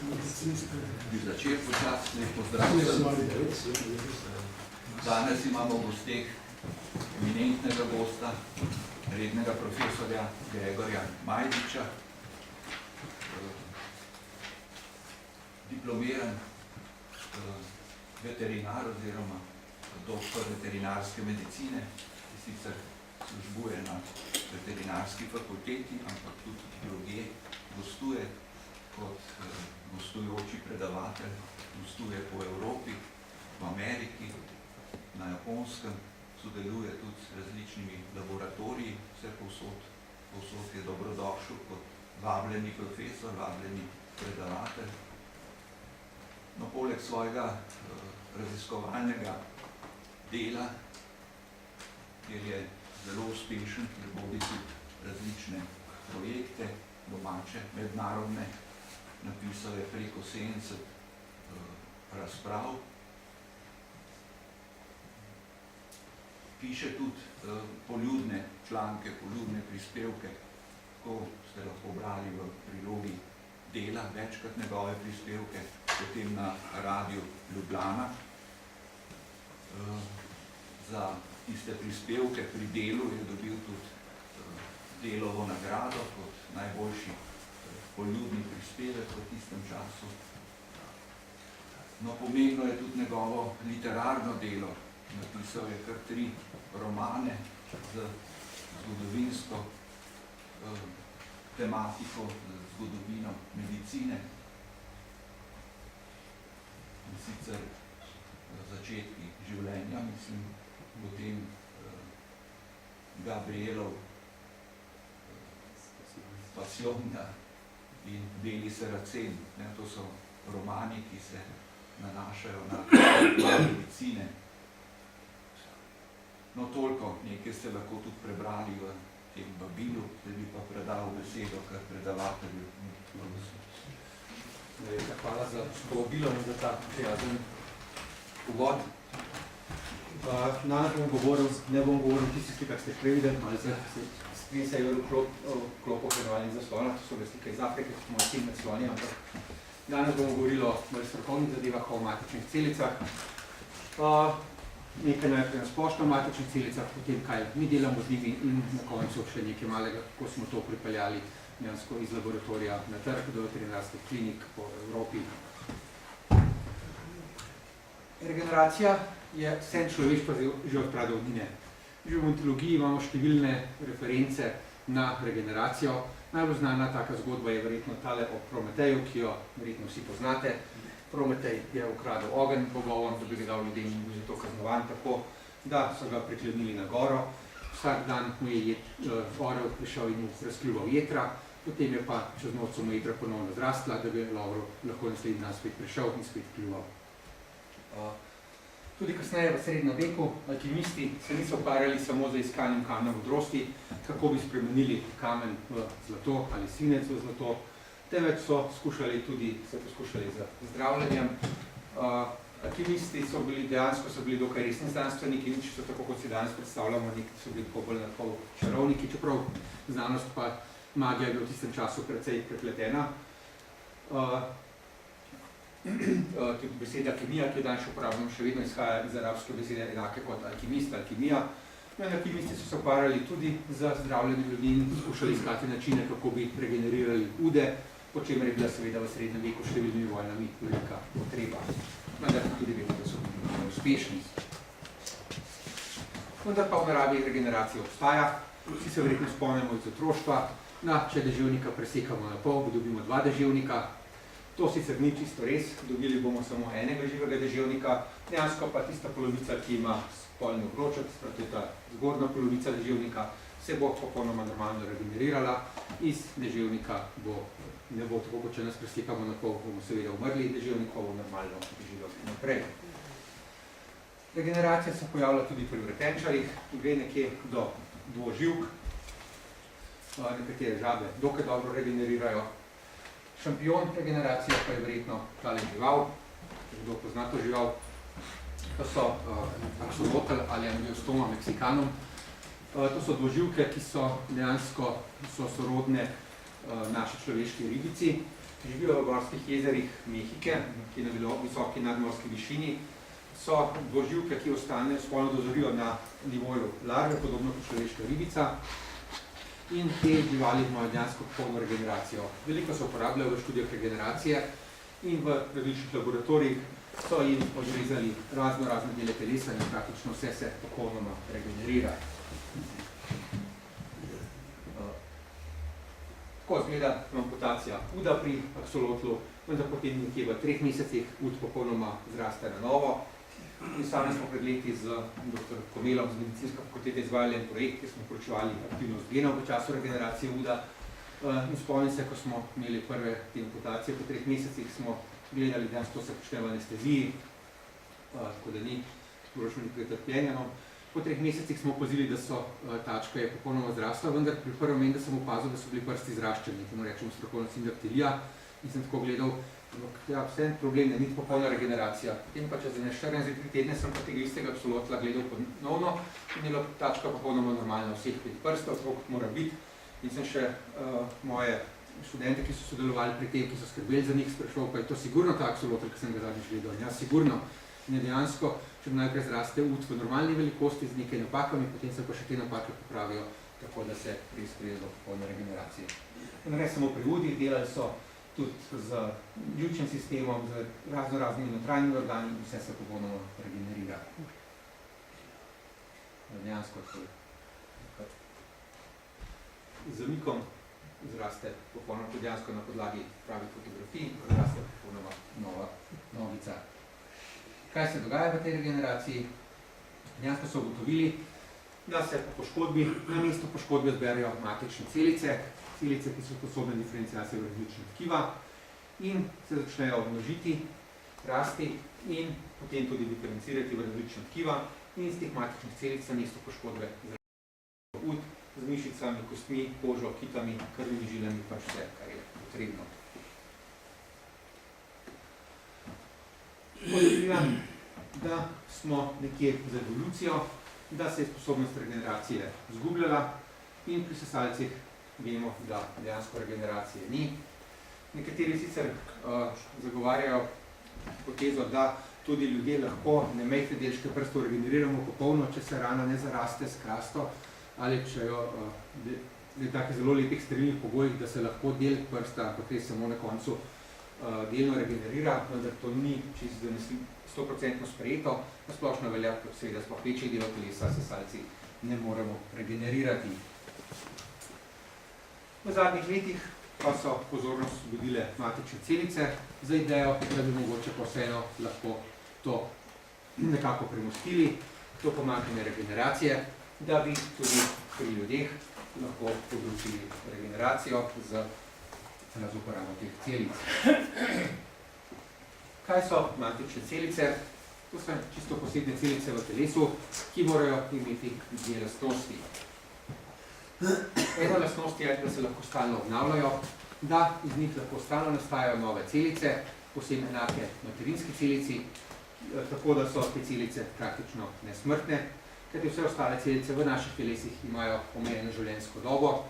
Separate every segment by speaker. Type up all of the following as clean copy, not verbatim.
Speaker 1: Bi začel počasni pozdrav. Danes imamo v gosteh eminentnega gosta, rednega profesorja Gregorja Majdiča, diplomiran veterinar oziroma doktor veterinarske medicine, ki sicer službuje na veterinarski fakulteti, ampak tudi drugje gostuje kot gostujoči predavatelj, gostuje po Evropi, v Ameriki, na Japonskem, sodeluje tudi s različnimi laboratoriji, vse povsod je dobrodošel kot vabljeni profesor, vabljeni predavatelj. No, poleg svojega raziskovalnega dela, kjer je zelo uspešen, kjer vodi tudi različne projekte, domače, mednarodne, napisal je preko 70 razprav. Piše tudi poljudne članke, poljudne prispevke, ko ste lahko brali v prilogi Dela, večkrat njegove prispevke, potem na Radiu Ljubljana. Za tiste prispevke pri Delu je dobil tudi Delovo nagrado kot najboljši poljudni prispevek v tistem času. No, pomembno je tudi njegovo literarno delo. Napisal je kar 3 romane z zgodovinsko tematiko, z zgodovino medicine. In sicer začetki življenja, mislim, potem Gabrielov Pasiona in Beli Saracen. To so romani, ki se nanašajo na medicine. No, toliko, nekaj ste lahko tudi prebrali v tem vabilu, da bi pa predal besedo kar predavatelju.
Speaker 2: Hvala za povabilo in za ta prijazen uvod. Danes ne bom govoril tisti, kar ste prevideli, malo se je klopo prevalnih zaslona, to so slike iz Afrike, kot moj sin med sloni, ampak danes bomo govorili o strokovnih zadevah, o matičnih celicah. Nekaj najprej na splošno matičnih celicah, potem kaj mi delamo z njimi in na koncu še nekaj malega, kako smo to pripeljali dejansko iz laboratorija na trg do veterinarskih klinik po Evropi. Regeneracija je sen človeštva že od pradavnine. Že v ontologiji imamo številne reference na regeneracijo. Najbolj znana taka zgodba je verjetno tale o Prometeju, ki jo verjetno vsi poznate. Prometej je ukradel ogenj bogovom, da bi ga dal ljudem in bil zato kaznovan tako, da so ga priklenili na goro. Vsak dan mu je orel prišel in mu razkljuval jetra, potem je pa čez noč mu jetra ponovno zrastla, da bi lahko naslednji dan spet prišel in spet kljuval. Tudi kasneje v srednjem veku alkimisti se niso ukvarjali samo z iskanjem kamna modrosti, kako bi spremenili kamen v zlato ali svinec v zlato, temveč so poskušali z zdravljenjem. Alkimisti so bili dokaj resni znanstveniki, nič so tako, kot si danes predstavljamo, neki so bili bolj čarovniki, čeprav znanost pa magija je bila v tistem času precej prepletena. Tudi beseda kemija, ki jo danes uporabljamo, še vedno izhaja iz arabske besede enake kot alkimist, alkimija. Alkimisti so se ukvarjali tudi z zdravljenjem ljudi in poskušali iskati načine, kako bi regenerirali ude, po čemer je bila seveda v srednjem veku številnimi vojnami velika potreba. Vendar tudi vemo, da so bili uspešni. Vendar pa v naravi regeneracija obstaja. Vsi se verjetno spomnimo iz otroštva. Če deževnika presekamo na pol, dobimo 2 deževnika. To sicer ni čisto res, dobili bomo samo enega živega deževnika, dejansko pa tista polovica, ki ima spolni obroček, to je ta zgornja polovica deževnika, se bo popolnoma normalno regenerirala, iz deževnika ne bo tako, kot če nas presekamo na pol, bomo seveda umrli, deževnik pa bo normalno živel naprej. Regeneracija se pojavlja tudi pri vretenčarjih, gre nekje do dvoživk, nekatere žabe dokaj dobro regenerirajo. Šampion regeneracije pa je verjetno tale žival, kdo pozna to žival, to so axolotl ali Angiostoma mexicanum. To so dvoživke, ki so dejansko sorodne naši človeški ribici. živijo v gorskih jezerih Mehike, ki je na visoki nadmorski višini. So dvoživke, ki ostanejo, spolno dozorijo na nivoju larve, podobno kot človeška ribica. In te živali imajo dejansko popolno regeneracijo. Veliko se uporabljajo v študijah regeneracije in v različnih laboratorijih so jim odrezali razne dele telesa in praktično vse se popolnoma regenerira. Tako izgleda amputacija uda pri aksolotlu, vendar potem nekje v 3 mesecih ud popolnoma zraste na novo. Mi sami smo pred leti z dr. Komelom z medicinske fakultete izvajali en projekt, kjer smo poročevali aktivnost genov v času regeneracije uda. In spomnim se, ko smo imeli prve te amputacije, po 3 mesecih smo gledali, da to se počne v anesteziji, tako da ni sporočno nekaj trpljenja. No. Po 3 mesecih smo opazili, da so tačka je popolnoma zrasla, vendar pri prvem meni, da sem opazil, da so bili prsti zraščeni, temu rečemo strokovno sindaktilija, in sem tako gledal, ja, vse problem, da ni popolna regeneracija. Potem pa čez 14-3 tedne sem pa tega istega aksolotla gledal ponovno in je bila tačka popolnoma normalna vseh 5 prstov, tako kot mora biti. In sem še moje študente, ki so sodelovali pri tem, ki so skrbeli za njih, spraševal, pa je to sigurno ta aksolotl, ki sem ga zadnjič gledal. Ja, sigurno. In je dejansko, če najprej zraste ud v normalni velikosti z nekaj napakami, potem se pa še te napake popravijo, tako da se res pride do popolne regeneracije. In ne samo pri udih, delali so tudi z živčnim sistemom, z raznimi notranjimi organi in vse se popolnoma regenerira. Dejansko to je. Z zamikom zraste popolnoma dejansko na podlagi pravih fotografij, zraste popolnoma nova nogica. Kaj se dogaja v tej regeneraciji? Dejansko so ugotovili, da se po poškodbi, na mesto poškodbe zberijo matične celice, ki so sposobne diferenciacije v različne tkiva in se začnejo množiti, rasti in potem tudi diferencirati v različne tkiva in iz teh matičnih celic na mesto poškodbe zrastijo ud z mišicami, kostmi, kožo, kitami, krvnimi žilami, pač vse, kar je potrebno. Odkrivam, da smo nekje z evolucijo, da se je sposobnost regeneracije zgubljala in pri sesalcih vemo, da dejansko regeneracije ni. Nekateri sicer zagovarjajo potezo, da tudi ljudje lahko nemejte delčke prstov regeneriramo popolno, če se rana ne zaraste s krasto ali če jo v takih zelo lepih sterilnih pogojih, da se lahko del prsta potem samo na koncu delno regenerira, vendar to ni čisto 100% sprejeto, na splošno velja, kot seveda sploh večjih delov telesa sesalci ne moremo regenerirati. V zadnjih letih pa so pozornost vzbudile matične celice za idejo, da bi mogoče pa vseeno lahko to nekako premostili, to pomanjkanje regeneracije, da bi tudi pri ljudeh lahko področili regeneracijo z uporabo teh celic. Kaj so matične celice? To so čisto posebne celice v telesu, ki morajo imeti dve lastnosti. Ena lastnost je, da se lahko stalno obnavljajo, da iz njih lahko stalno nastajajo nove celice, posebno enake materinski celici, tako da so te celice praktično nesmrtne, kajti vse ostale celice v naših telesih imajo omejeno življenjsko dobo,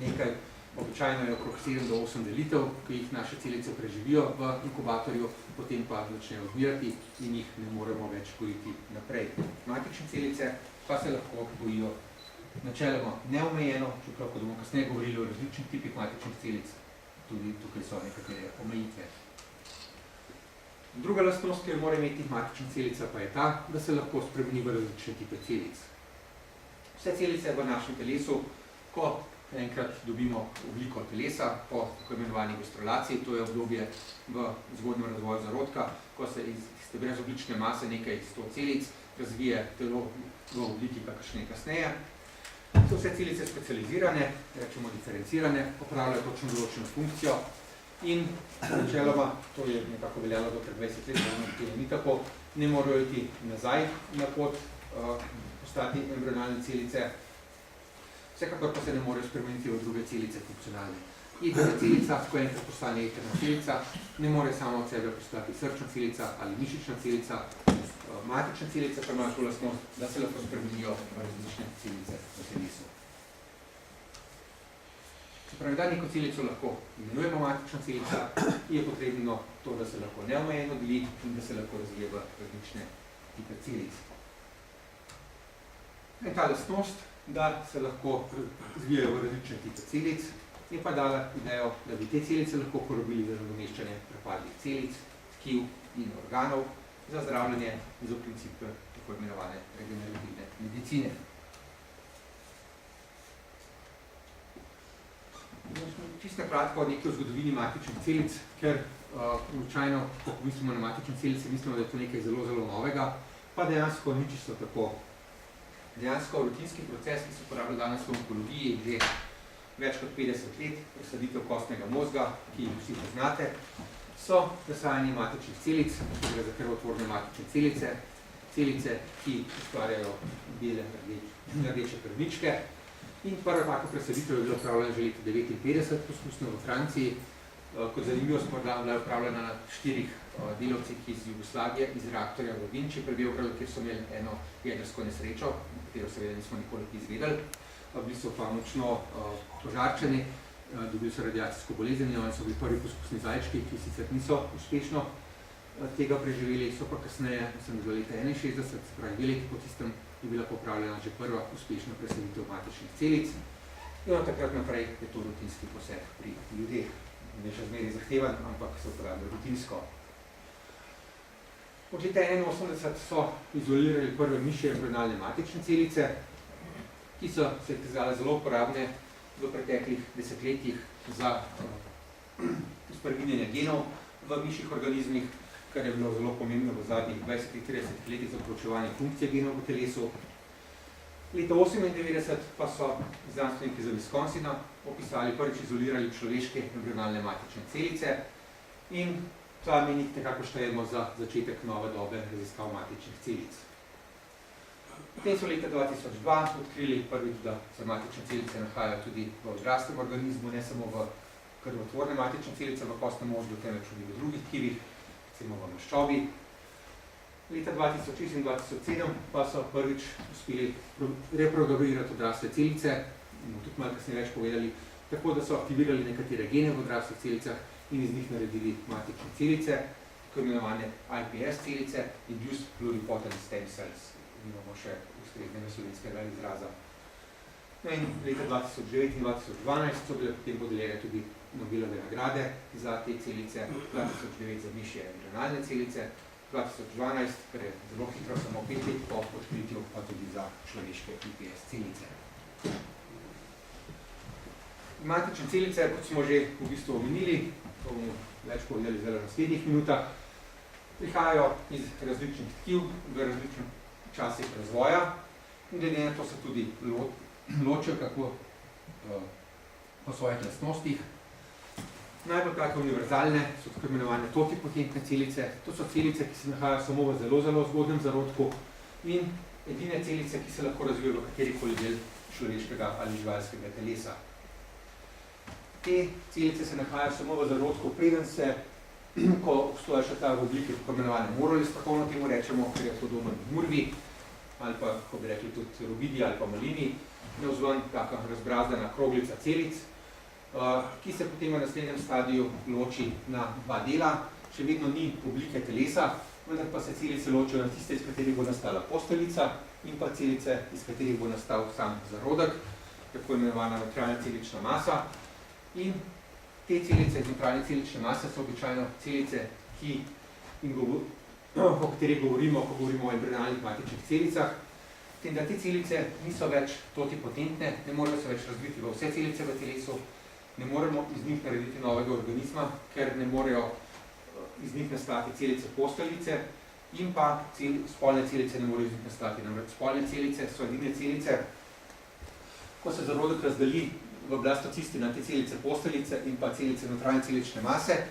Speaker 2: nekaj običajno je okrog 7 do 8 delitev, ki jih naše celice preživijo v inkubatorju, potem pa začnejo odmirati in jih ne moremo več gojiti naprej. Matične celice pa se lahko gojijo načeloma neomejeno, čeprav ko bomo kasneje govorili o različnih tipih matičnih celic, tudi tukaj so nekatere omejitve. Druga lastnost, ki jo mora imeti matična celica, pa je ta, da se lahko spremeni v različne tipe celic. Vse celice v našem telesu, ko enkrat dobimo obliko telesa po tako imenovani gastrulaciji, to je obdobje v zgodnjem razvoju zarodka, ko se iz te brezoblične mase nekaj 100 celic razvije telo v obliki kakršne kasneje. So vse celice specializirane, rečemo diferencirane, opravljajo točno določeno funkcijo in načeloma, to je nekako veljalo do 20 let, to ni tako, ne morajo iti nazaj na pot, postati embrionalne celice, vsekakor pa se ne morejo spremeniti v druge celice funkcionalne. Eterna celica, ko enkrat postane eterna celica, ne more samo od sebe postati srčna celica ali mišična celica, matična celica pa ima to lastnost, da se lahko spremenijo v različne celice v telesu. pravi, da neko celico lahko imenujemo matična celica, je potrebno to, da se lahko neomejeno deli in da se lahko razvije v različne tipe celic. In ta lastnost, da se lahko razvijajo v različne tipe celic, je pa dala idejo, da bi te celice lahko uporabili za nadomeščanje prepadlih celic, tkiv in organov za zdravljenje za princip tako imenovane regenerativne medicine. Čisto kratko nekaj o zgodovini matičnih celic, ker običajno, ko mislimo na matične celice, mislimo, da je to nekaj zelo, zelo novega, pa dejansko ni čisto tako. Dejansko rutinski proces, ki se uporablja danes v onkologiji, je že več kot 50 let, presaditev kostnega mozga, ki jih vsi poznate, so nasajanje matičnih celic, ki gre za krvotvorne matične celice, celice, ki ustvarjajo bele rdeče krvničke. In prva tako presaditev je bila upravljena že leta 1959, poskusno v Franciji. Kot zanimivost morda bila upravljena na 4 delavcih iz Jugoslavije, iz reaktorja v Vinči pri Beogradu, kjer so imeli eno jedrsko nesrečo, katero seveda nismo nikoli izvedeli. Bili so pa močno požarčeni, dobili so radiacijsko bolezen, oni so bili prvi poskusni zajčki, ki sicer niso uspešno tega preživeli, so pa kasneje, mislim, do leta 61, se pravi 2 leti po tistem, je bila popravljena že prva uspešna presaditev matičnih celic. In od takrat naprej je to rutinski poseg pri ljudeh. Ne še zmeraj zahtevan, ampak se uporablja rutinsko. Od leta 1981 so izolirali prve mišje embryonalne matične celice, ki so se kazale zelo uporabne v preteklih desetletjih za spreminjanje genov v mišjih organizmih, kar je bilo zelo pomembno v zadnjih 20-30 letih za proučevanje funkcije genov v telesu. Leta 1998 pa so znanstveniki iz Wisconsina opisali prvič izolirali človeške embryonalne matične celice in ta menik nekako štejemo za začetek nove dobe raziskav matičnih celic. Potem so leta 2002 odkrili prvič, da se matične celice nahajajo tudi v odraslem organizmu, ne samo v krvotvorne matične celice v kostnem mozgu, temveč tudi v drugih tkivih, recimo v maščobi. Leta 2006 in 2007 pa so prvič uspeli reprogramirati odrasle celice, bomo tudi malo kasneje več povedali, tako da so aktivirali nekatere gene v odraslih celicah in iz njih naredili matične celice, tako imenovane iPS celice, Induced Pluripotent Stem Cells. Imamo še ustreznega slovenskega izraza. No in leta 2009 in 2012 so bile potem podeljene tudi Nobelove nagrade za te celice, 2009 za mišje embryonalne celice, 2012, kar je zelo hitro, samo 5 let po odkritju, pa tudi za človeške iPS celice. Matične celice, kot smo že v bistvu omenili, to bomo več povedali zdaj v naslednjih minutah, prihajajo iz različnih tkiv v različnih časih razvoja in glede na to se tudi ločijo kako po svojih lastnostih. Najbolj take univerzalne so tako imenovane totipotentne celice. To so celice, ki se nahajajo samo v zelo, zelo zgodnem zarodku in edine celice, ki se lahko razvijajo v katerikoli del človeškega ali živalskega telesa. Te celice se nahajajo samo v zarodku, preden se, ko obstoja še ta v obliki tako imenovane morali, strokovno temu rečemo, ker je podoben murvi, ali pa, ko bi rekli, tudi robidi ali pa malini, navzven taka razbrazdana kroglica celic, ki se potem v naslednjem stadiju loči na 2 dela. Še vedno ni oblike telesa, vendar pa se celice ločijo na tiste, iz katerih bo nastala posteljica in pa celice, iz katerih bo nastal sam zarodek, tako imenovana notranja celična masa. In te celice iz notranje celične mase so običajno celice, o katerih govorimo, ko govorimo o embryonalnih matičnih celicah. Tem, da te celice niso več totipotentne, ne morejo se več razviti v vse celice v telesu, ne moremo iz njih narediti novega organizma, ker ne morejo iz njih nastati celice posteljice in pa spolne celice ne morejo iz njih nastati. Namreč spolne celice so edine celice, ko se zarodek razdeli v blastocisti na te celice posteljice in pa celice notranje celične mase,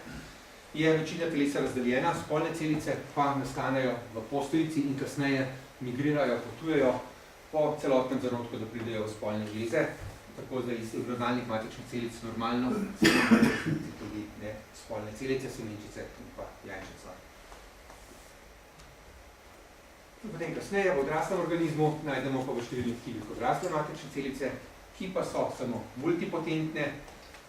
Speaker 2: je večina telesa razdeljena, spolne celice pa nastanejo v posteljici in kasneje migrirajo, potujejo po celotnem zarodku, da pridejo v spolne žleze. Tako da iz embryonalnih matičnih celic normalno se tudi spolne celice, semenčice in pa jajčica. Potem kasneje v odraslem organizmu najdemo pa v številnih tkivih odrasle matične celice, ki pa so samo multipotentne,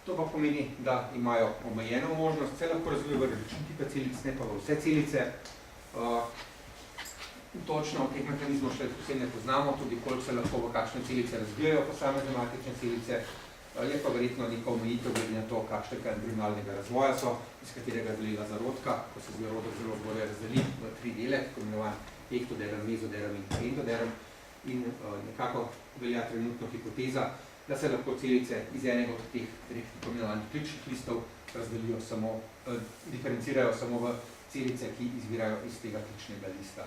Speaker 2: To pa pomeni, da imajo omejeno možnost, se lahko razvijajo v različnih tipah celic, ne pa v vse celice. Točno teh mehanizmov še posebej ne poznamo, tudi koliko se lahko v kakšne celice razvijajo posamezne matične celice, je pa verjetno neka omejitev glede na to, kakšnega embrionalnega razvoja so, iz katerega izgleda zarodka, ko se zarodek zelo zgodaj razdeli v 3 dele, tako imenovan ektoderm, mezoderm in endoderm, in nekako velja trenutno hipoteza, da se lahko celice iz enega od teh 3 tako imenovanih ključnih listov razdelijo samo, diferencirajo samo v celice, ki izvirajo iz tega ključnega lista.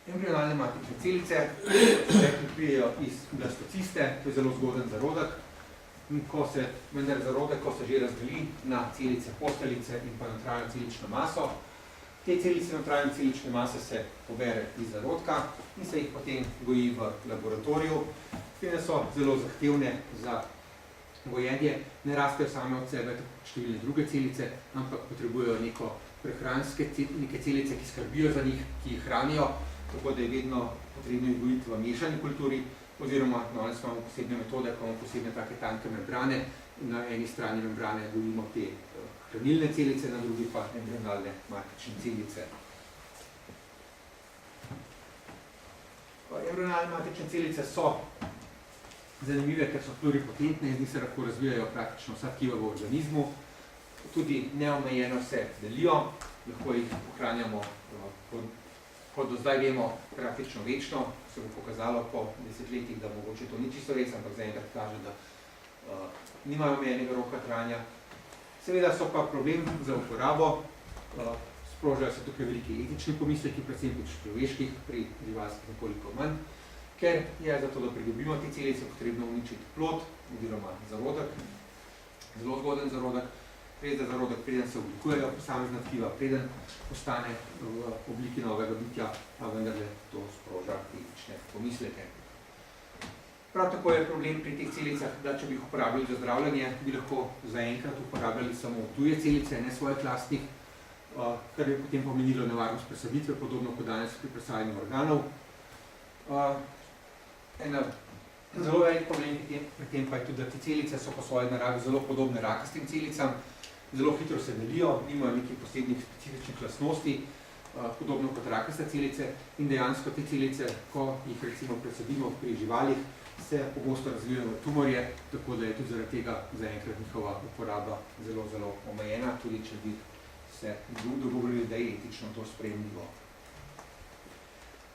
Speaker 2: Embrionalne matične celice se pripijejo iz blastociste, to je zelo zgoden zarodek. Vendar zarodek, ko se že razdeli na celice posteljice in pa notranjo celično maso, te celice notranje celične mase se pobere iz zarodka in se jih potem goji v laboratoriju. Te so zelo zahtevne za gojenje, ne rastejo same od sebe, tako številne druge celice, ampak potrebujejo neke celice, ki skrbijo za njih, ki jih hranijo, tako da je vedno potrebno jih gojiti v mešani kulturi, oziroma danes imamo posebne metode, ko imamo posebne take tanke membrane. Na eni strani membrane gojimo te hranilne celice, na drugi pa embrionalne matične celice. Embrionalne matične celice so zanimive, ker so pluripotentne, iz njih se lahko razvijajo praktično vsa tkiva v organizmu, tudi neomejeno se delijo, lahko jih ohranjamo, kot do zdaj vemo, praktično večno, se bo pokazalo po desetletjih, da mogoče to ni čisto res, ampak zaenkrat kaže, da nimajo omejenega roka trajanja. Seveda so pa problem za uporabo, sprožajo se tukaj veliki etični pomisleki, predvsem tudi človeških, pri živalskih nekoliko manj, ker je zato, da pridobimo te celice, potrebno uničiti plod, oziroma zarodek, zelo zgoden zarodek. Res, da zarodek, preden se oblikujejo posamezna tkiva, preden postane v obliki novega bitja, pa vendarle to sproža etične pomisleke. Prav tako je problem pri teh celicah, da če bi jih uporabljali za zdravljenje, bi lahko zaenkrat uporabljali samo tuje celice, ne svojih lastnih, kar bi potem pomenilo nevarnost presaditve, podobno kot danes pri presajanju organov. Zelo velik problem pri tem pa je tudi, da te celice so po svoji naravi zelo podobne rakastim celicam, zelo hitro se delijo, nimajo nekih posebnih specifičnih lastnosti, podobno kot rakaste celice, in dejansko te celice, ko jih recimo presadimo pri živalih, se pogosto razvijajo v tumorje, tako da je tudi zaradi tega zaenkrat njihova uporaba zelo, zelo omejena, tudi če bi se dogovorili, da je etično to sprejemljivo.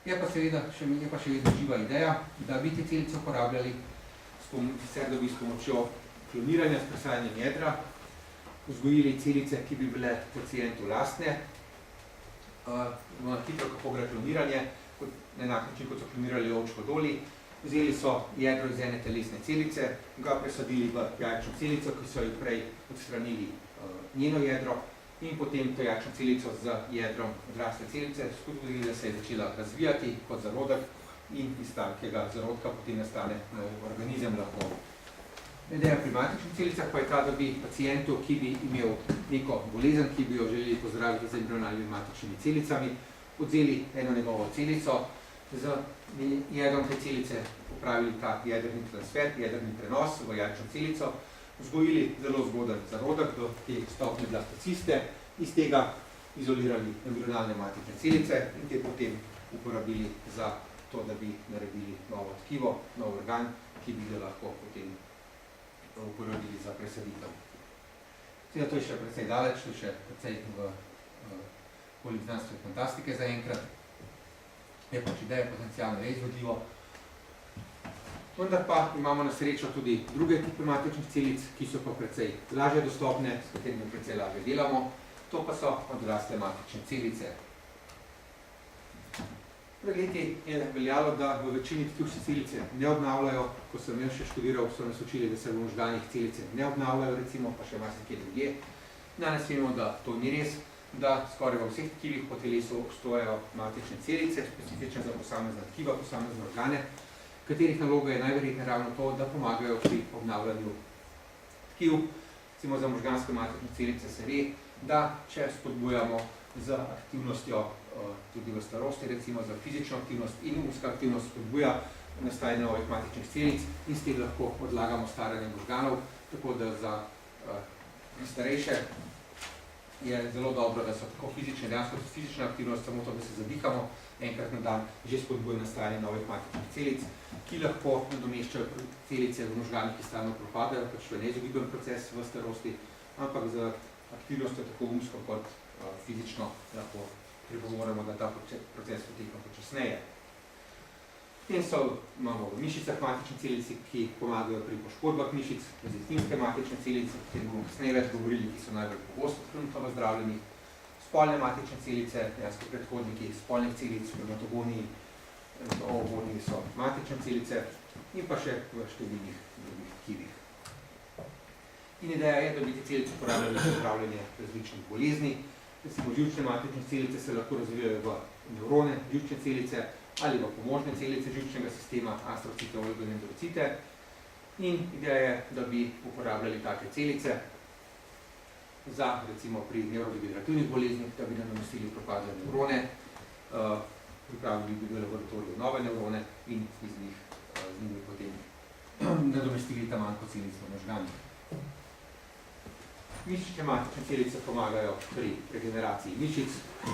Speaker 2: Je pa seveda še vedno živa ideja, da bi te celice uporabljali, sicer da bi s pomočjo kloniranja, s presajanjem jedra, vzgojili celice, ki bi bile pacientu lastne. Hitro, kako gre kloniranje, na enak način, kot so klonirali ovčko doli, vzeli so jedro iz ene telesne celice, ga presadili v jajčno celico, ki so jih prej odstranili njeno jedro, in potem to jajčno celico z jedrom odrasle celice skupili, da se je začela razvijati kot zarodek in iz takega zarodka potem nastane nov organizem lahko. Ideja pri matičnih celicah pa je ta, da bi pacientu, ki bi imel neko bolezen, ki bi jo želeli pozdraviti z embrionalnimi matičnimi celicami, odzeli eno njegovo celico, z jedrom te celice popravili ta jedrni transfer, jedrni prenos v jajčno celico, vzgojili zelo zgoden zarodek do te stopnje blastociste, iz tega izolirali embrionalne matične celice in te potem uporabili za to, da bi naredili novo tkivo, nov organ, ki bi ga lahko potem uporabili za presaditev. Seveda to je še precej daleč, to je še precej v okolici znanstvene fantastike zaenkrat. Je pač ideja potencialno izvedljivo. Vendar pa imamo na srečo tudi druge tipe matičnih celic, ki so pa precej lažje dostopne, s katerimi precej lažje delamo. To pa so odrasle matične celice. Pred leti je veljalo, da v večini tkiv se celice ne obnavljajo. Ko sem jaz še študiral, so nas učili, da se v možganih celice ne obnavljajo, recimo, pa še marsikje drugje. Danes vemo, da to ni res, da skoraj v vseh tkivih po telesu obstojajo matične celice, specifične za posamezna tkiva, posamezne organe, katerih naloga je najverjetneje ravno to, da pomagajo pri obnavljanju tkiv. Recimo za možganske matične celice se ve, da če spodbujamo z aktivnostjo tudi v starosti, recimo za fizično aktivnost in umska aktivnost spodbuja, nastajanje novih matičnih celic in s tem lahko odlagamo staranje možganov, tako da za starejše je zelo dobro, da so tako fizične, dejansko fizična aktivnost, samo to, da se zadihamo enkrat na dan, že spodbuje nastajanje novih matičnih celic, ki lahko nadomeščajo celice v možganih, ki stalno propadajo, pač to je neizogiben proces v starosti, ampak z aktivnostjo tako umsko kot fizično lahko pripomoremo, da ta proces poteka počasneje. In imamo v mišicah matične celice, ki pomagajo pri poškodbah mišic, mezenhimske matične celice, o kateri bomo kasneje več govorili, ki so najbolj pogosto trenutno v zdravljenjih, spolne matične celice, dejansko predhodniki spolnih celic, spermatogoniji, ovogoniji so matične celice in pa še v številnih drugih tkivih. In ideja je, da bi te celice uporabljali za zdravljenje različnih bolezni. Recimo, živčne matične celice se lahko razvijajo v nevrone, živčne celice ali v pomožne celice živčnega sistema, astrocite, oligodendrocite. In ideja je, da bi uporabljali take celice za, recimo, pri nevrodegenerativnih boleznih, da bi nadomestili propadle nevrone, pripravili bi v laboratoriju nove nevrone in z njimi potem nadomestili ta manjko celic v možganih. Mišične matične celice pomagajo pri regeneraciji mišic,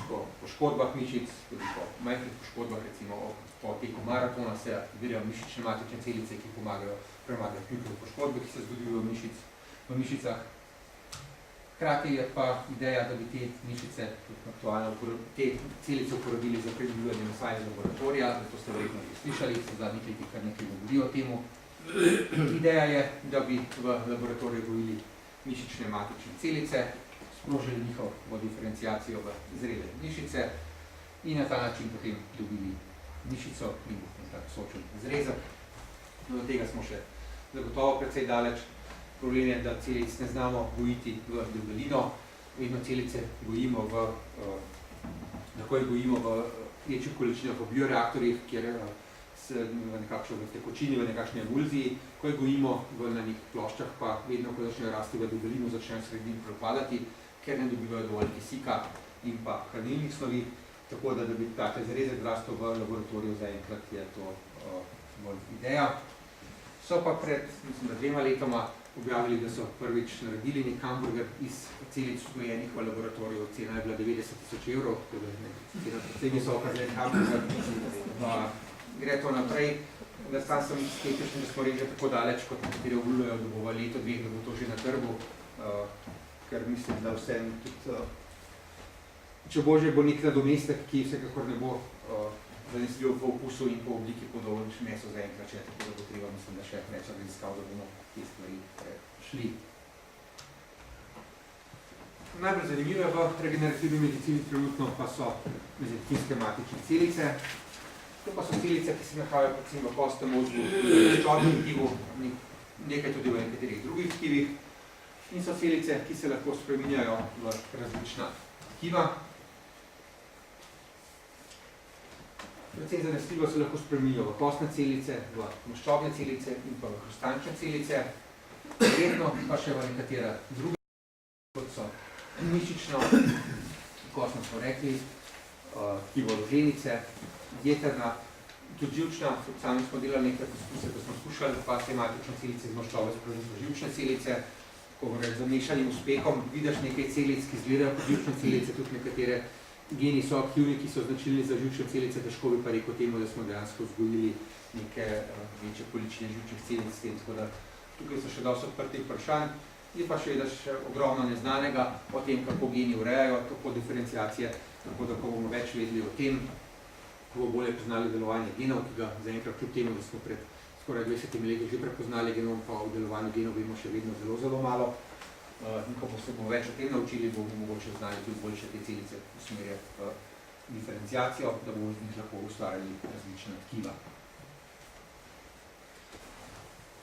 Speaker 2: po poškodbah mišic, tudi po majhnih poškodbah, recimo po teku maratona se aktivirajo mišične matične celice, ki pomagajo premagati mikropoškodbe, ki se zgodijo v mišicah. Hkrati je pa ideja, da bi te mišice, te celice uporabili za pridobivanje nasajanja laboratorija, zato ste verjetno že slišali, se zadnjih letih kar nekaj govori o temu. Ideja je, da bi v laboratoriju gojili mišične matične celice, sprožili njihovo diferenciacijo v zrele mišice in na ta način potem dobili mišico in tak sočen zrezek. Do tega smo še zagotovo precej daleč. Problem je, da celic ne znamo gojiti v debelino. Vedno celice gojimo lahko jih gojimo v večjih količinah v bioreaktorjih, kjer v tekočini, v nekakšni emulziji. Ko jih gojimo na nekih ploščah, pa vedno, ko začnejo rasti v debelino, začnejo sredin propadati, ker ne dobivajo dovolj kisika in pa hranilnih snovi, tako da bi take zrezek rastel v laboratoriju, zaenkrat je to bolj ideja. So pa pred, mislim, 2 letoma objavili, da so prvič naredili nek hamburger iz celic gojenih v laboratoriju, cena je bila 90 000 evrov, tako da cena precej visoka za en hamburger. Gre to naprej, da sam sem skeptičen, da smo reči tako daleč, kot nekateri obljubljajo, da bo v leto, 2, da bo to že na trgu, ker mislim, da vsem tudi, če bo že bo nek nadomestek, ki vsekakor ne bo zanesljiv v okusu in po obliki podoben meso zaenkrat, če tako da bo treba, mislim, da še več raziskav, da bomo te stvari šli. Najbolj zanimive v regenerativni medicini trenutno pa so mezenhimske matične celice. To pa so celice, ki se nahajajo predvsem v kostnem mozgu, v ščodnem tkivu, nekaj tudi v nekaterih drugih tkivih. In so celice, ki se lahko spreminjajo v različna tkiva. Predvsem zanesljivo se lahko spreminjajo v kostne celice, v maščobne celice in pa v hrustančne celice. Verjetno pa še v nekatera druga, kot so mišično, kostno smo rekli, tkivo loženice, jeterna, tudi živčna, tudi sami smo delali nekaj poskuse, ko smo skušali zapasti matične celice iz maščobe spremeniti v živčne celice, ko z mešanim uspehom vidiš nekaj celic, ki izgledajo kot živčne celice, tudi nekatere geni so aktivni, ki so značilni za živčne celice, težko bi pa rekel temu, da smo dejansko vzgojili neke večje količine živčnih celic s tem, tako da tukaj so še dosti odprtih vprašanj. Je pa še ogromno neznanega o tem, kako geni urejajo, tako diferenciacije, tako da ko bomo več vedeli o tem, ko bo bolje poznali delovanje genov, ki ga zaenkrat kljub temu, da smo pred skoraj 20 leti že prepoznali genom, pa o delovanju genov vemo še vedno zelo, zelo malo. In ko se bomo več o tem naučili, bomo mogoče znali tudi boljše te celice usmerjati v diferenciacijo, da bomo z njih lahko ustvarjali različna tkiva.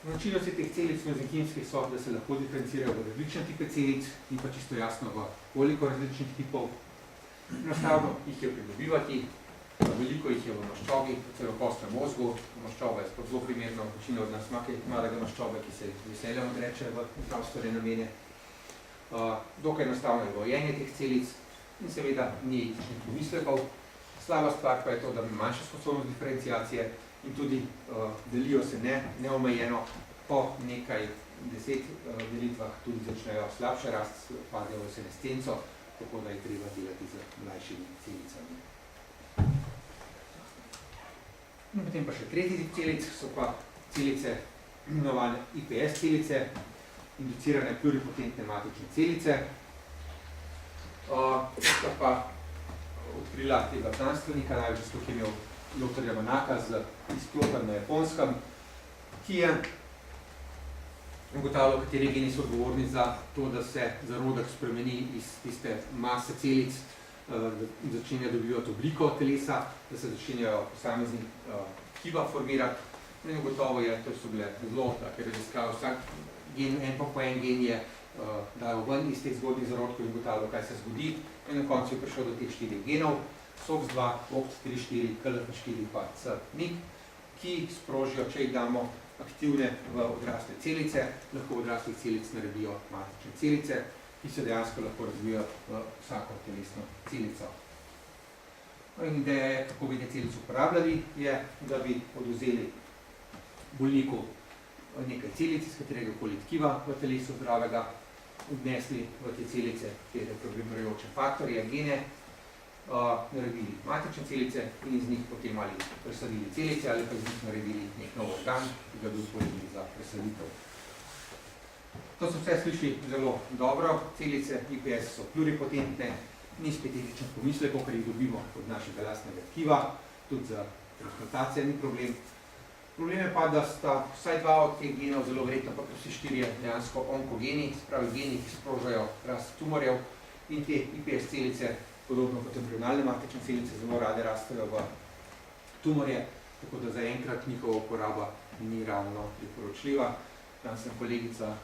Speaker 2: Značilnosti teh celic mezenhimskih so, da se lahko diferencirajo v različne tipe celic in pa čisto jasno v koliko različnih tipov. Enostavno jih je pridobivati, veliko jih je v maščobi, celo v kostnem mozgu. Maščoba je zelo primerna, večina od nas ima kaj malega maščobe, ki se veseljem odreče v zdravstvene namene. Dokaj enostavno je gojenje teh celic in seveda ni etičnih pomislekov. Slaba stvar pa je to, da ima manjša sposobnost diferenciacije in tudi delijo se neomejeno, po nekaj 10 delitvah tudi začnejo slabše rast, padejo v senescenco, tako da je treba delati z mlajšimi celicami. In potem pa še tretji tip celic, so pa celice imenovane IPS celice, inducirane pluripotentne matične celice. Sta pa odkrila tega znanstvenika, največ tukaj imel dr. Yamanaka z izklopen na Japonskem, ki je ugotavljal, kateri geni so odgovorni za to, da se zarodek spremeni iz tiste mase celic, in začenja dobivati obliko telesa, da se začenjajo posamezni tkiva formirati. In gotovo je, to so bile zelo take raziskave, vsak gen, en gen je dal ven iz teh zgodnjih zarodkov in ugotavljal, kaj se zgodi. In na koncu je prišel do teh 4 genov, SOX2, OCT3-4, KLH4 pa CMYC, ki sprožijo, če jih damo aktivne v odrasle celice, lahko v odraslih celic naredijo matične celice, ki se dejansko lahko razvijajo v vsako telesno celico. In ideja, kako bi te celice uporabljali, je, da bi odvzeli bolniku nekaj celic, iz katerega koli tkiva v telesu zdravega, odnesli v te celice te reprogramirajoče faktorje, gene, naredili matične celice in iz njih potem ali presadili celice ali pa iz njih naredili nek nov organ, ki ga bi uporabili za presaditev. To so vse sliši zelo dobro. Celice IPS so pluripotentne, ni specifičnih pomislekov, ker jih dobimo od našega lastnega tkiva, tudi za transplantacijo ni problem. Problem je pa, da sta vsaj 2 od teh genov, zelo verjetno pa vsi 4 dejansko onkogeni, spravi geni, ki sprožajo rast tumorjev, in te IPS celice, podobno kot embrionalne matične celice, zelo rade rastejo v tumorje, tako da zaenkrat njihova uporaba ni ravno priporočljiva. Tam sem kolegica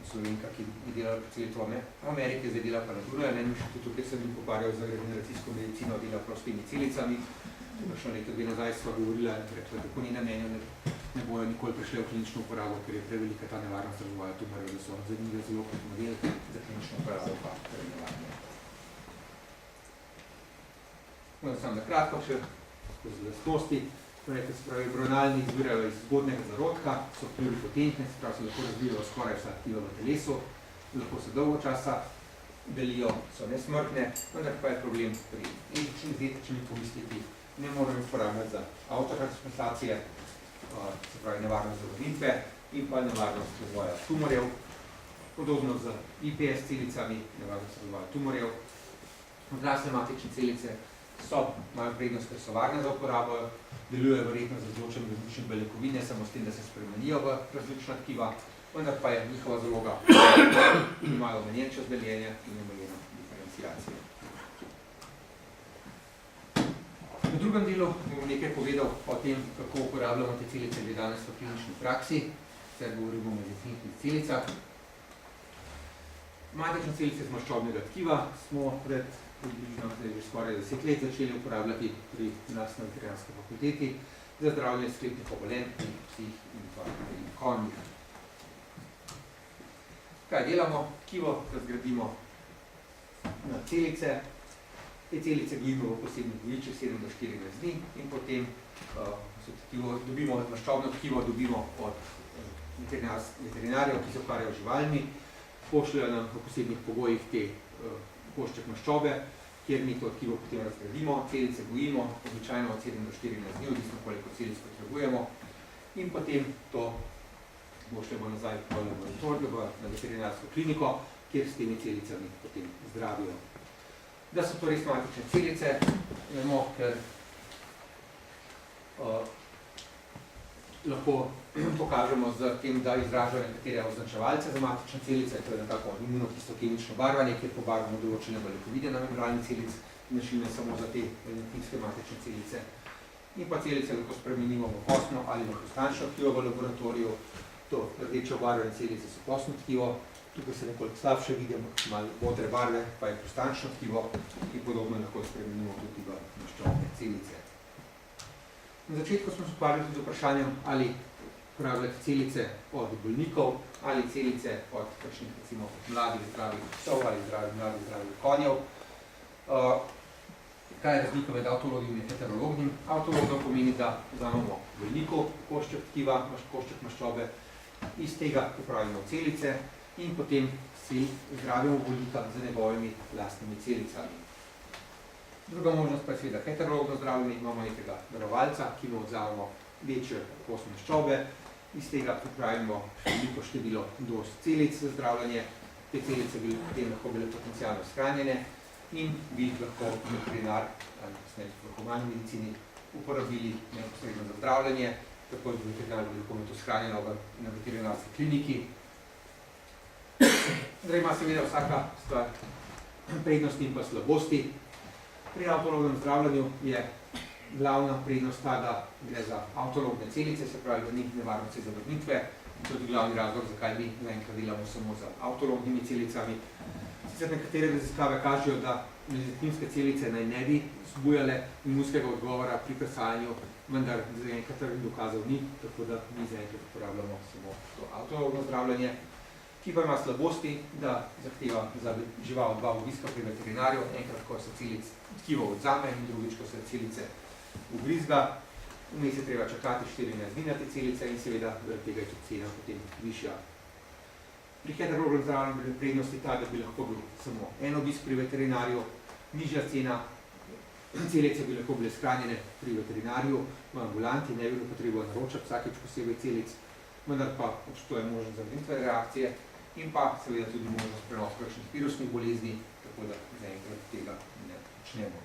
Speaker 2: Slovenka, ki je delala celico v Ameriki, zdaj dela pa na Dunaju, in tukaj sem bil pogovarjal za regeneracijsko medicino, dela prav s temi celicami. Še leto 2 nazaj sva govorila, rekla, tako njena mnenja ne bojo nikoli prišle v klinično uporabo, ker je prevelika ta nevarnost razvoja tumorjev, da so zanimive zelo kot model, za klinično uporabo pa nevarne. Samo na kratko še skozi lastnosti. Se pravi, embrionalni izbirajo iz zgodnega zarodka, so pluripotentne, se pravi, se lahko razvijajo skoraj vsa tkiva v telesu, lahko se dolgo časa delijo, so nesmrtne, vendar pa je problem pri etični pomisleki, ne morajo uporabljati za avtotransplantacije, se pravi nevarnost za vrnitve in pa nevarnost razvoja tumorjev, podobno z IPS celicami, nevarnost razvoja tumorjev. Odrasle matične celice imajo prednost, ker so varne za uporabo, delujejo verjetno z razločenjem različnih beljakovine, samo s tem, da se spremenijo v različna tkiva, vendar pa je njihova zaloga, in imajo omejen čas deljenja in omejeno diferenciacijo. V drugem delu bom nekaj povedal o tem, kako uporabljamo te celice že danes v klinični praksi, sicer govorimo o medicinskih celicah. Matične celice z maščobnega tkiva smo pred približno že skoraj 10 let začeli uporabljati pri nas na veterinarski fakulteti za zdravljenje sklepnih obolenj pri psih in pa pri konjih. Kaj delamo? Tkivo razgradimo na celice. Te celice gojimo v posebnih gojičih 7 do 14 dni in potem maščobno tkivo dobimo od veterinarjev, ki se ukvarjajo z živalmi, pošljajo nam v posebnih pogojih te košček maščobe, kjer mi to tkivo potem razgradimo, celice gojimo, običajno od 7 do 14 dni, odvisno koliko celic potrebujemo, in potem to pošljemo nazaj v laboratorij, na veterinarsko kliniko, kjer s temi celicami potem zdravijo. Da so to res matične celice, vemo, ker lahko pokažemo z tem, da izražajo nekatere označevalce za matične celice, to je nekako imunokistokemično barvanje, kjer pobarvamo določene beljakovine na membrani celic, značilne samo za te tiste matične celice. In pa celice lahko spremenimo v kostno ali v hrustančno tkivo v laboratoriju. To rdeče obarvane celice so kostno tkivo, tukaj se nekoliko slabše vidimo, malo modre barve, pa je hrustančno tkivo in podobno lahko spremenimo tudi v maščobne celice. Na začetku smo se ukvarjali tudi vprašanjem, ali uporabljati celice od bolnikov ali celice od kakšnih, recimo, mladih zdravih psov ali mladih zdravih konjev. Kaj je razlika med avtolognim in heterolognim? Avtologno pomeni, da vzamemo veliko košček tkiva, košček maščobe, iz tega popravimo celice in potem si zdravimo bolnika z njegovimi lastnimi celicami. Druga možnost pa je seveda heterologno zdravljenje, imamo nekega darovalca, ki mu odzamemo večjo kos maščobe, iz tega pripravimo veliko število doz celic za zdravljenje, te celice bi potem lahko bile potencialno shranjene in bi lahko veterinar, v humani medicini, uporabili neposredno za zdravljenje, tako da bi veterinar lahko to shranjeno na veterinarski kliniki. Zdaj ima seveda vsaka stvar prednosti in pa slabosti. Pri avtolognem zdravljenju je glavna prednost ta, da gre za avtologne celice, se pravi, da ni nevarnosti zavrnitve. To je glavni razlog, zakaj mi zaenkrat delamo samo z avtolognimi celicami. Sicer nekatere raziskave kažejo, da mezenhimske celice naj ne bi zbujale imunskega odgovora pri presajanju, vendar zaenkrat dokazov ni, tako da mi zaenkrat uporabljamo samo to avtologno zdravljenje, ki pa ima slabosti, da zahteva za žival dva obiska pri veterinarju, enkrat, ko se celic tkivo odzame in drugič, ko se celice ugrizga. Vmes je treba čakati 14 dni na te celice in seveda zaradi tega je tudi cena potem višja. Pri heterolognem zdravljenju bi prednosti ta, da bi lahko bil samo en obisk pri veterinarju, nižja cena, celice bi lahko bile shranjene pri veterinarju, v ambulanti, ne bi bilo potrebo naročati vsakeč posebej celic, vendar pa obstoje možnost zavrnitvene reakcije in pa seveda tudi možnost prenosa kakšnih virusnih bolezni, tako da zaenkrat tega ne počnemo.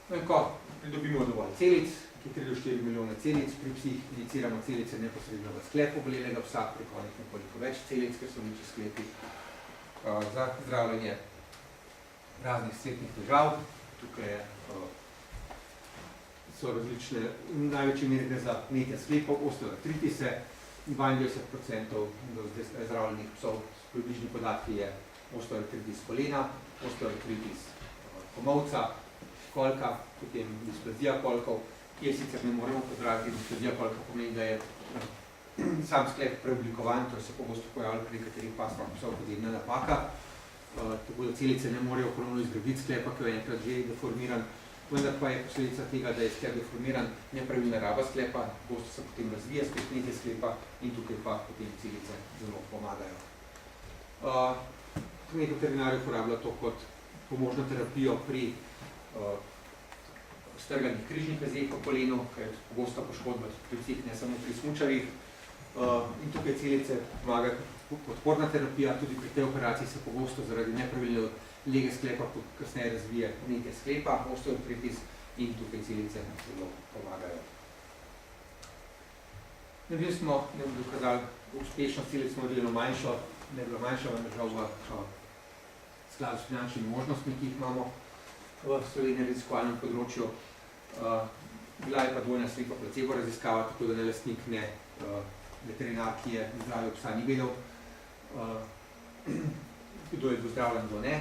Speaker 2: No in ko pridobimo dovolj celic, ki 3 do 4 milijone celic, pri psih injiciramo celice neposredno v sklep obolelega psa, pri konjih nekoliko več celic, ker so večji sklepi za zdravljenje raznih svetnih težav. Tukaj so različne, največje meri gre za vnetje sklepov, osteoartritise, 22% do zdravljenih psov s približni podatki je osteoartritis kolena, osteoartritis komolca, kolka, potem displazija kolkov, kjer sicer ne moremo pozdraviti, displazija kolka pomeni, da je sam sklep preoblikovan, to se pogosto pojavlja pri katerih pasmah psov podjemna napaka, tako da celice ne morejo ponovno izgraditi sklepa, ki je enkrat že deformiran, vendar pa je posledica tega, da je sklep deformiran, nepravilna raba sklepa, pogosto se potem razvija spet neke sklepa in tukaj pa potem celice zelo pomagajo. Neki veterinarji uporabljajo to kot pomožno terapijo pri strganih križnih vezeh po kolenu, ker je pogosta poškodba pri psih, ne samo pri smučarjih. In tukaj celice pomaga podporna terapija, tudi pri tej operaciji se pogosto zaradi nepravilne lege sklepa kasneje razvije vnetje sklepa, osteoartritis in tukaj celice zelo pomagajo. Naredili smo, ne bi dokazali, uspešnost celic smo delno manjšo, ne bilo manjša, vendar žal v skladu s finančnimi možnostmi, ki jih imamo v Sloveniji raziskovalnem področju. Bila je pa dvojna slika placebo raziskava, tako da ne lastnik, ne veterinar, ki je zdravil psa, ni vedel, kdo je bil zdravljen, kdo ne.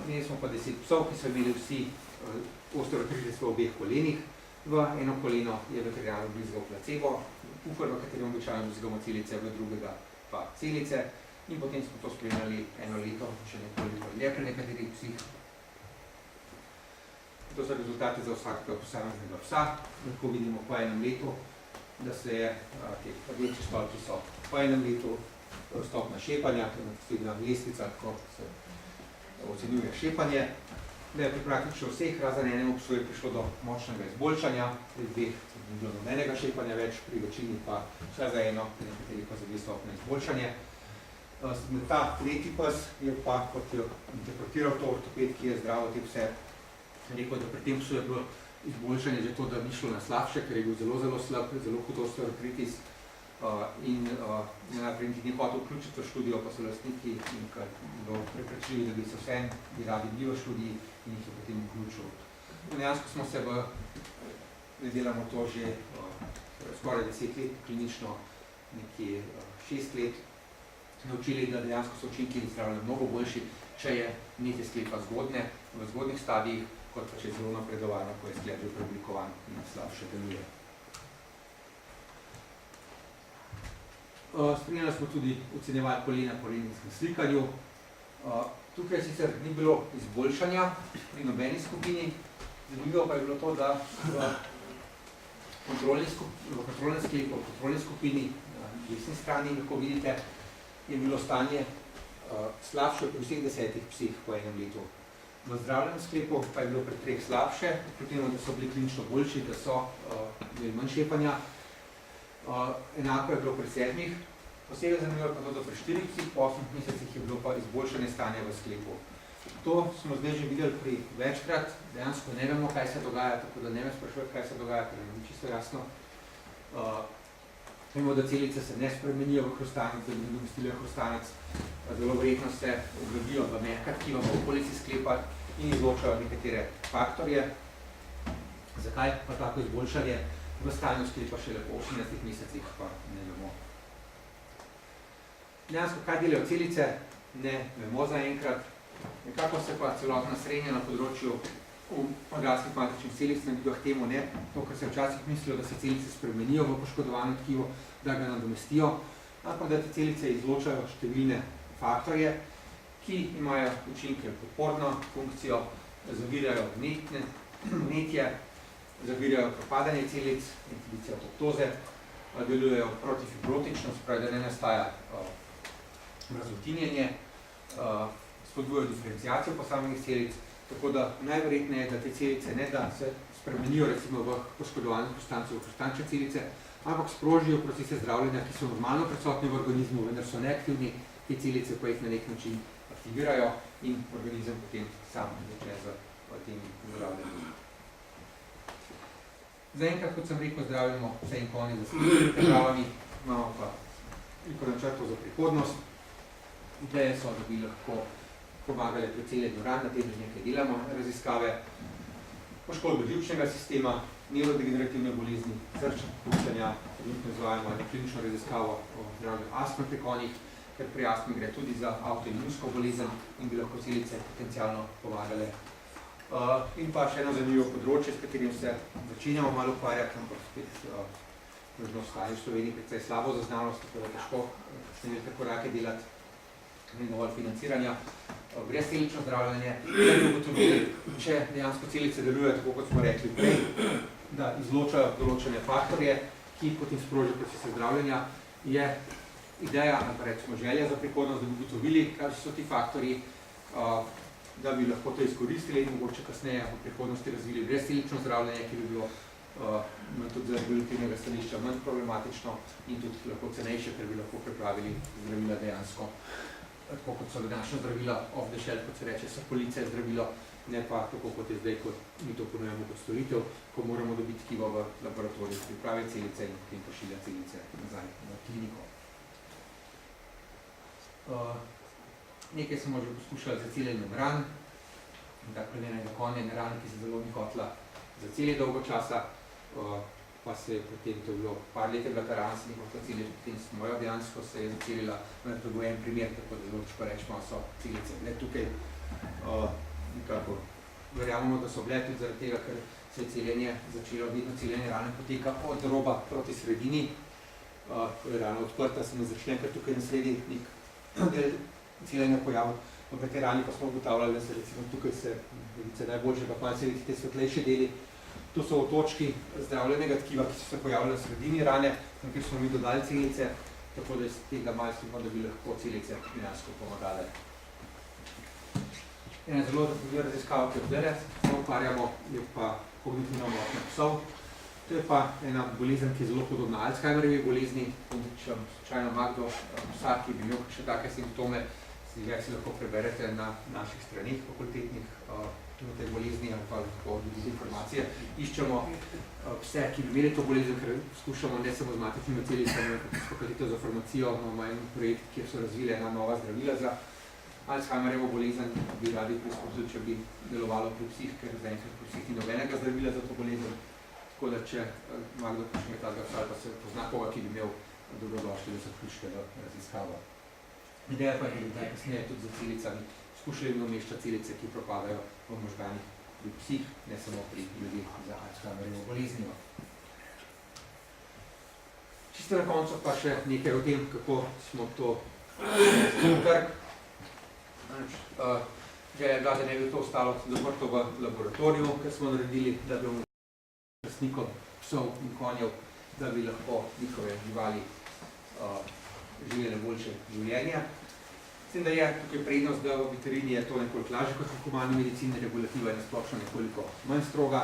Speaker 2: Imeli smo pa 10 psov, ki so imeli vsi osteoartritis v obeh kolenih. V eno koleno je veterinar vbrizgal placebo, kufer, v katerem običajno vbrizgamo celice, v drugega pa celice. In potem smo to spremljali 1 leto, še nekoliko dlje pri nekaterih psih. To so rezultati za vsakega posameznega psa. Lahko vidimo po 1 letu, da se je te rdeči stolpci so po 1 letu stopnja šepanja, to je naslednja lestvica, ko se ocenjuje šepanje. Da je pri praktično vseh, razen enemu psu je prišlo do močnega izboljšanja, pri 2 ni bilo nobenega šepanja več, pri večini pa vse za 1, pri nekaterih pa za 2 stopnje izboljšanje. Ta tretji pes je pa, kot je interpretiral to ortoped, ki je zdravil te pse, rekel, da pri tem psu je bilo izboljšanje že to, da ni šlo na slabše, ker je bil zelo, zelo slab, zelo hud osteoartritis in najprej ni hotel vključiti v študijo, pa so lastniki in kar bilo preprečljivi, da bi se vsem bi radi bili v študiji in jih je potem vključil. Dejansko smo se ne delamo to že skoraj 10 let, klinično nekje 6 let, naučili, da dejansko so učinki zdravljenja mnogo boljši, če je vnetje sklepa zgodne, v zgodnih stadijih, kot pa če je zelo napredovano, ko je sklep preoblikovan in slabše deluje. Spremljali smo tudi ocenjevali kolena po rentgenskem slikanju. Tukaj sicer ni bilo izboljšanja pri nobeni skupini, zanimivo pa je bilo to, da v kontrolni skupini na desni strani, kako vidite, je bilo stanje slabše pri vseh 10 psih po enem letu. V zdravljenem sklepu pa je bilo pri 3 slabše, pri tem, da so bili klinično boljši, da so imeli manj šepanja. Enako je bilo pri 7. Posebej zanimivo pa to, da pri 4 psih po 8 mesecih je bilo pa izboljšanje stanja v sklepu. To smo zdaj že videli pri večkrat, dejansko ne vemo, kaj se dogaja, tako da ne me sprašujete, kaj se dogaja, ker ni čisto jasno. Vemo, da celice se ne spremenijo v hrustanec, da ne domestijo hrustanec, zelo verjetno se ogledijo v mehka tkiva v okolici sklepa in izločajo nekatere faktorje. Zakaj pa tako izboljšanje v stanju sklepa šele po 18 mesecih, pa ne vemo. Dejansko, kaj delajo celice, ne vemo zaenkrat. Nekako se pa celotna srednja na področju organskih matričnih celic nagiba k temu, ne to, kar se včasih mislijo, da se celice spremenijo v poškodovano tkivo, da ga nadomestijo, ampak da te celice izločajo številne faktorje, ki imajo učinke podporno funkcijo, zavirajo vnetje, zavirajo propadanje celic, inhibicija apoptoze, delujejo protifibrotično, spravi, da ne nastaja razvotinjenje, spodbujajo diferenciacijo posameznih celic, tako da najverjetneje je, da te celice ne da se spremenijo recimo v poškodovanih hrustancev v hrustančne celice, ampak sprožijo procese zdravljenja, ki so normalno prisotni v organizmu, vendar so neaktivni, te celice pa jih na nek način aktivirajo in organizem potem sam začne z tem zdravljenjem. Zaenkrat, kot sem rekel, zdravljamo vse in konec za skupnimi težavami, imamo pa veliko načrtov za prihodnost. Ideje so, da bi lahko pomagali pri celjenju ran, na tem že nekaj delamo, raziskave poškodbe živčnega sistema, nevrodegenerativne bolezni, srčne puščanja, trenutno izvajamo eno klinično raziskavo o zdravljenju astme pri konjih, ker pri astmi gre tudi za avtoimunsko bolezen in bi lahko celice potencialno pomagale. In pa še eno zanimivo področje, s katerim se začenjamo malo ukvarjati, ampak spet možno stanje v Sloveniji precej slabo za znanost, tako da težko s tem korake delati, ni dovolj financiranja. Gre celično zdravljenje, da bi ugotovili, če dejansko celice delujejo, tako kot smo rekli prej, da izločajo določene faktorje, ki potem sprožijo procese zdravljenja, je ideja, ali pa recimo želja za prihodnost, da bi ugotovili, kaj so ti faktorji, da bi lahko to izkoristili in mogoče kasneje v prihodnosti razvili brezcelično zdravljenje, ki bi bilo tudi z regulativnega stališča manj problematično in tudi lahko cenejše, ker bi lahko pripravili zdravila dejansko. Tako kot so današnja zdravila off the shelf, kot se reče, so police zdravilo, ne pa tako kot je zdaj, kot mi to ponujemo kot storitev, ko moramo dobiti tkivo v laboratoriju, pripravi celice in potem pošilja celice nazaj v kliniko. Nekaj smo že poskušali za celjenjem ran, tako enega konja in ran, ki se zelo ni hotela za celje dolgo časa, pa se je potem to bilo par let je bila ta ran, se ni hotela celje, potem smo jo dejansko se je zacelila, vendar to je bil en primer, tako da zelo če rečemo, so celice bile tukaj. Nekako verjamemo, da so bile tudi zaradi tega, ker se je celjenje začelo, vedno celjenje rane poteka od roba proti sredini, ko je rana odprta, se ne začne, ker tukaj na sredi nek del celjenja pojavil, v tej rani pa smo ugotavljali, da se recimo tukaj se vidite najboljše, pa malo se vidite te svetlejše deli. To so otočki zdravljenega tkiva, ki so se pojavljali v sredini rane, kjer smo mi dodali celice, tako da iz tega malo slimo, da bi lahko celice dejansko pomagale. Ena zelo zanimiva raziskava, ki jo zdaj se ukvarjamo, je pa kognitivna motnja psov. To je pa ena bolezen, ki je zelo podobna Alzheimerjevi bolezni. Če slučajno ima kdo psa, ki bi imel še take simptome, si lahko preberete na naših stranih fakultetnih v tej bolezni ali pa lahko dobiti informacije. Iščemo pse, ki bi imeli to bolezen, ker skušamo ne samo z matičnimi celicami, ampak s fakulteto za farmacijo, imamo en projekt, kjer so razvili ena nova zdravila za Alzheimerjevo bolezen, bi radi preizkusili, če bi delovalo pri psih, ker zaenkrat pri psih ni nobenega zdravila za to bolezen. Tako da, če ima kdo kakšnega takega psa, pa se pozna koga, ki bi imel dobrodošli, da se vključite v raziskavo. Ideja pa je, da je kasneje tudi za celicami skušali nameščati celice, ki propadajo v možganih pri psih, ne samo pri ljudeh za Alzheimerjevo boleznijo. Čisto na koncu pa še nekaj o tem, kako smo to trg. Želja je bila, da ne bi to ostalo zaprto v laboratoriju, ker smo naredili, da bi lastnikom psov in konjev, da bi lahko njihove živali živele boljše življenje. Mislim, da je tukaj prednost, da v veterini je to nekoliko lažje kot v humani medicini, regulativa je nasplošno nekoliko manj stroga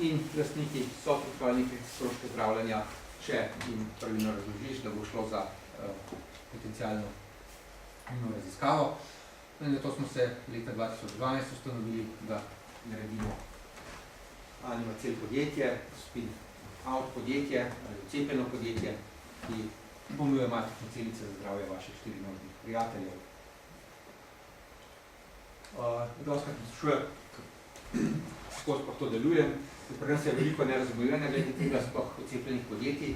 Speaker 2: in lastniki so pripravljeni stroške zdravljenja, če jim pravilno razložiš, da bo šlo za potencialno raziskavo. In zato smo se leta 2012 ustanovili, da naredimo Animacel podjetje, spin-out podjetje ali odcepljeno podjetje, ki ponuja matične celice za zdravje vaših 4 množnih prijateljev. Dostakrat me sprašuje, kako sploh to delujem. Pri nas je veliko nerazumevanja glede tega sploh odcepljenih podjetij,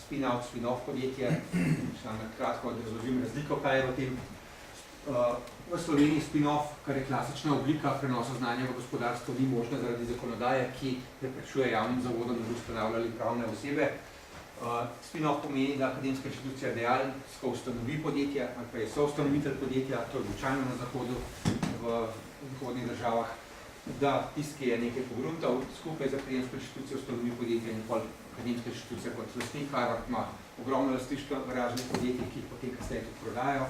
Speaker 2: spin-out, spin-off podjetje. Samo na kratko, da razložim razliko, kaj je v tem. V Sloveniji spin-off, kar je klasična oblika prenosa znanja v gospodarstvo, ni možna zaradi zakonodaje, ki preprečuje javnim zavodom, da bi ustanavljali pravne osebe. Spin-off pomeni, da akademska inštitucija dejansko ustanovi podjetje ali pa je soustanovitelj podjetja, to je običajno na zahodu, v zahodnih državah, da tisti, ki je nekaj pogruntal, skupaj z akademsko inštitucijo ustanovi podjetje in pol akademska inštitucija kot lastnik. Harvard ima ogromno lastništva v raznih podjetjih, ki jih potem kasneje tudi prodajo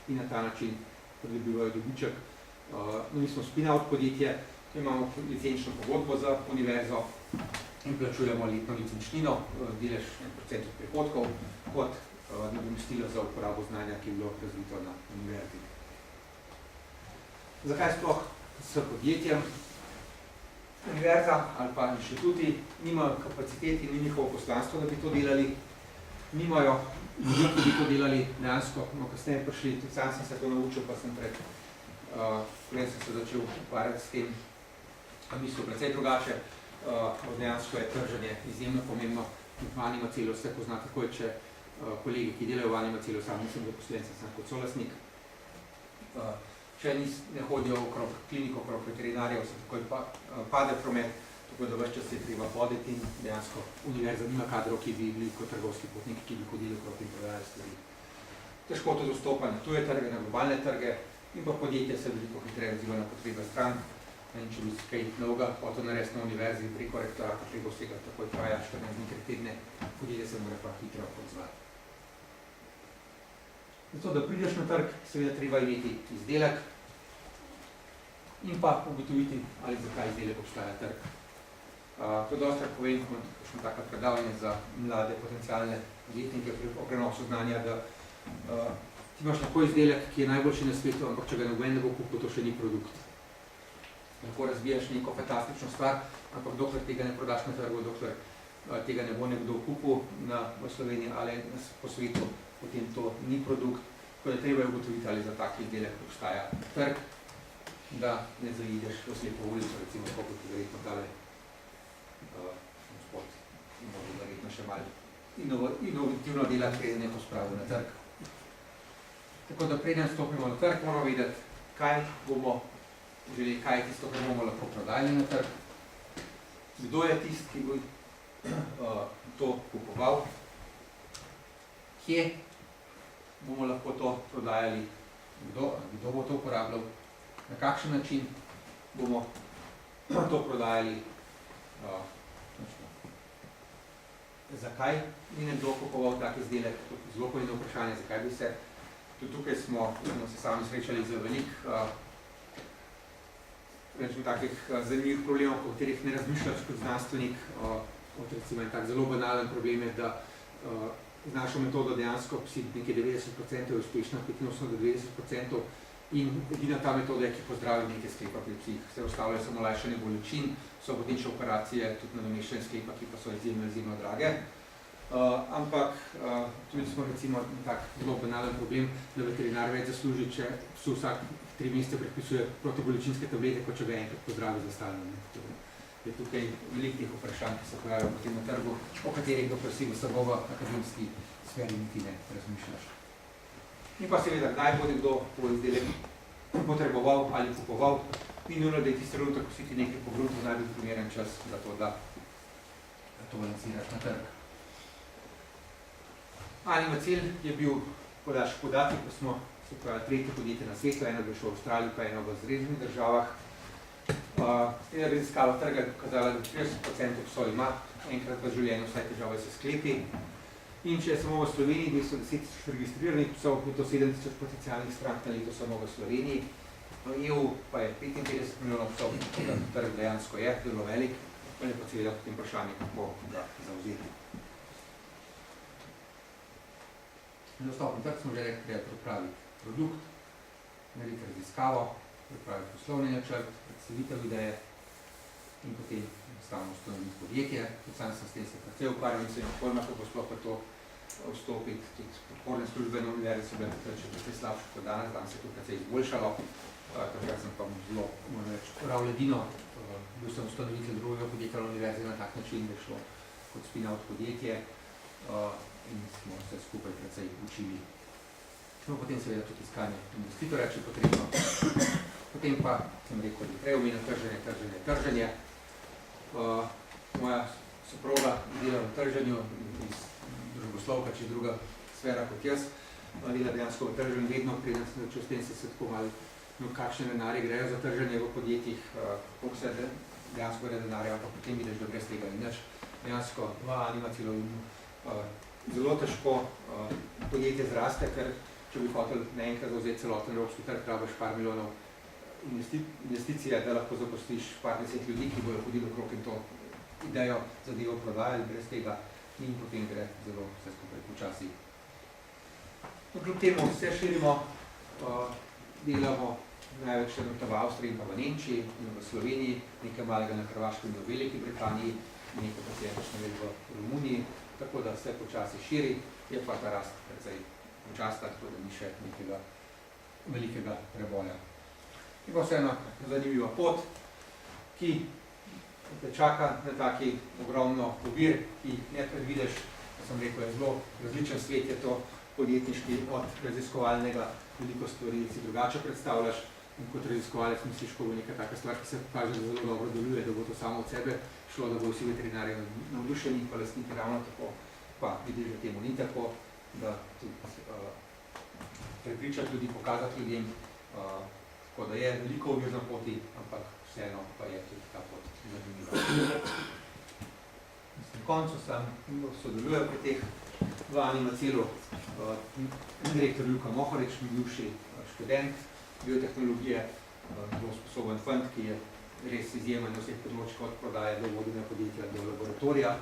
Speaker 2: in na ta način pridobivajo dobiček. Mi smo spin-out podjetje, imamo licenčno pogodbo za univerzo in plačujemo letno licenčnino, delež 1% prihodkov, kot nadomestilo za uporabo znanja, ki je bilo razvito na univerzi. Zakaj sploh s podjetjem? Univerza ali pa inštituti nimajo kapacitet in ni njihovo poslanstvo, da bi to delali. Nimajo ljudi, ki bi to delali dejansko, kasneje prišli, tudi sam sem se to naučil, pa sem prej sem se začel ukvarjati s tem, mislil precej drugače. Dejansko je trženje izjemno pomembno in v Animacelu se pozna takoj, če kolegi, ki delajo v Animacelu, sam nisem zaposlen, sem kot solasnik. Če ne hodijo okrog kliniko, okrog veterinarjev, se takoj pade promet, tako da ves čas je treba hoditi in dejansko univerza nima kadrov, ki bi bili kot trgovski potniki, ki bi hodili okrog in prodajali stvari. Težko to dostopa na tuje trge, na globalne trge in pa podjetje se veliko hitreje odziva na potrebe stran. In če bi kaj novega hotel narediti na univerzi preko rektorata, preko vsega takoj traja 14 dni, 3 tedne, podjetje se mora pa hitro odzvati. Zato, da prideš na trg, seveda treba imeti izdelek in pa ugotoviti, ali zakaj izdelek obstaja trg. To dostakrat povem, ko imam taka predavanja za mlade potencialne podjetnike o prenosu znanja, da ti imaš lahko izdelek, ki je najboljši na svetu, ampak če ga noben ne bo kupil, to še ni produkt. Lahko razvijaš neko fantastično stvar, ampak dokler tega ne prodaš na trgu, dokler tega ne bo nekdo kupil v Sloveniji ali po svetu, potem to ni produkt, tako da treba je ugotoviti, ali za tak izdelek obstaja trg, da ne zaideš v slepo ulico, recimo, kot je verjetno tale gospod, in bodo verjetno še malo inovativno delati, preden je to spravil na trg. Tako da preden stopimo na trg, moramo vedeti, kaj bomo želeli, kaj je tisto, kar bomo lahko prodajali na trg, kdo je tisti, ki bo to kupoval, kje bomo lahko to prodajali, kdo bo to uporabljal, na kakšen način bomo to prodajali, zakaj bi nekdo kupoval tak izdelek, to je zelo pomembno vprašanje, zakaj bi se. Tudi tukaj smo se sami srečali za veliko takih zanimivih problemov, o katerih ne razmišljaš kot znanstvenik. Recimo en tak zelo banalen problem je, da z našo metodo dejansko psi nekaj 90% je uspešna, 85-90%, in edina ta metoda je, ki pozdravi nekaj sklepa pri psih. Vse ostalo je samo lajšanje bolečin, so potem še operacije, tudi nadomeščanje sklepa, ki pa so izjemno drage. Ampak tudi smo recimo tak zelo banalen problem, da veterinar več zasluži, če psu vsak 3 mesece predpisuje protibolečinske tablete, kot če ga enkrat pozdravi za stalno. Je tukaj velikih vprašanj, ki se pojavijo potem na trgu, o katerih dopresi v v akademski sferi niti ne razmišljaš. In pa seveda, kdaj bo nekdo to izdelek potreboval ali kupoval, ni nujno, da je tisti trenutek, ko si ti nekaj pogruntil, najbolj primeren čas za to, da to lansiraš na trg. Animacel je bil podatek, ko smo se pojavili tretje podjetje na svetu, eno je šlo v Avstraliji, pa eno v Združenih državah. Ena raziskava trga je pokazala, da 30% psov ima enkrat v življenju vsaj težave s sklepi. In če je samo v Sloveniji 210 000 registriranih psov, je to 7 000 potencialnih strank na leto samo v Sloveniji. V EU pa je 55 milijonov psov, da trg dejansko je zelo velik, pa je pa seveda potem vprašanje, kako ga zauzeti. Dostopni trg smo že rekli, treba pripraviti produkt, narediti raziskavo, pripraviti poslovni načrt, predstavitev ideje in potem enostavno ustanoviti podjetje. Tudi sam sem s tem se precej ukvarjal in se imam pojma, kako sploh pa to vstopiti. Tudi podporne službe na univerzi so bile takrat še precej slabše kot danes, danes se je to precej izboljšalo. Takrat sem pa zelo, moram reči, prav ledino. Bil sem ustanovitelj drugega podjetja na univerzi na tak način, da je šlo kot spin-out podjetje in smo se skupaj precej učili. No, potem seveda tudi iskanje investitorja, če potrebno. Potem pa sem rekel, da prej omenil trženje. Moja soproga dela v trženju iz družboslovka, če druga sfera kot jaz. Dela dejansko v trženju vedno, preden sem začel s tem se tako malo, kakšne denarje grejo za trženje v podjetjih, koliko se dejansko gre denarja, pa potem vidiš, da brez tega in nič. Dejansko nima celo zelo težko podjetje zraste, ker če bi hotel naenkrat zauzeti celoten evropski trg, rabiš par milijonov investicije, da lahko zaposliš par 10 ljudi, ki bojo hodili okrog in to idejo zadevo prodajali, brez tega in potem gre zelo vse skupaj počasi. Kljub temu vse širimo, delamo največ v Avstriji in pa v Nemčiji in v Sloveniji, nekaj malega na Hrvaškem in v Veliki Britaniji, nekaj pa je v Romuniji, tako da vse počasi širi, je pa ta rast precej počasna, tako da ni še nekega velikega preboja. Je pa vseeno zanimiva pot, ki te čaka na taki ogromno ovir, ki ne predvideš, kot sem rekel, je zelo različen svet, je to podjetniški od raziskovalnega, veliko stvari si drugače predstavljaš in kot raziskovalec misliš, ko bo neka taka stvar, ki se kaže, da zelo dobro deluje, da bo to samo od sebe šlo, da bo vsi veterinarji navdušeni, pa lastniki ravno tako, pa vidiš, da temu ni tako, da tudi prepričati ljudi, pokazati ljudem, tako da je veliko ovir na poti, ampak vseeno pa je tudi ta pot zanimiva. Na koncu sam sodelujem pri teh v animacilu direktor Ljuka Mohorič, mi bivši študent biotehnologije, zelo sposoben fant, ki je res izjemen na vseh področjih od prodaje do vodenja podjetja do laboratorija.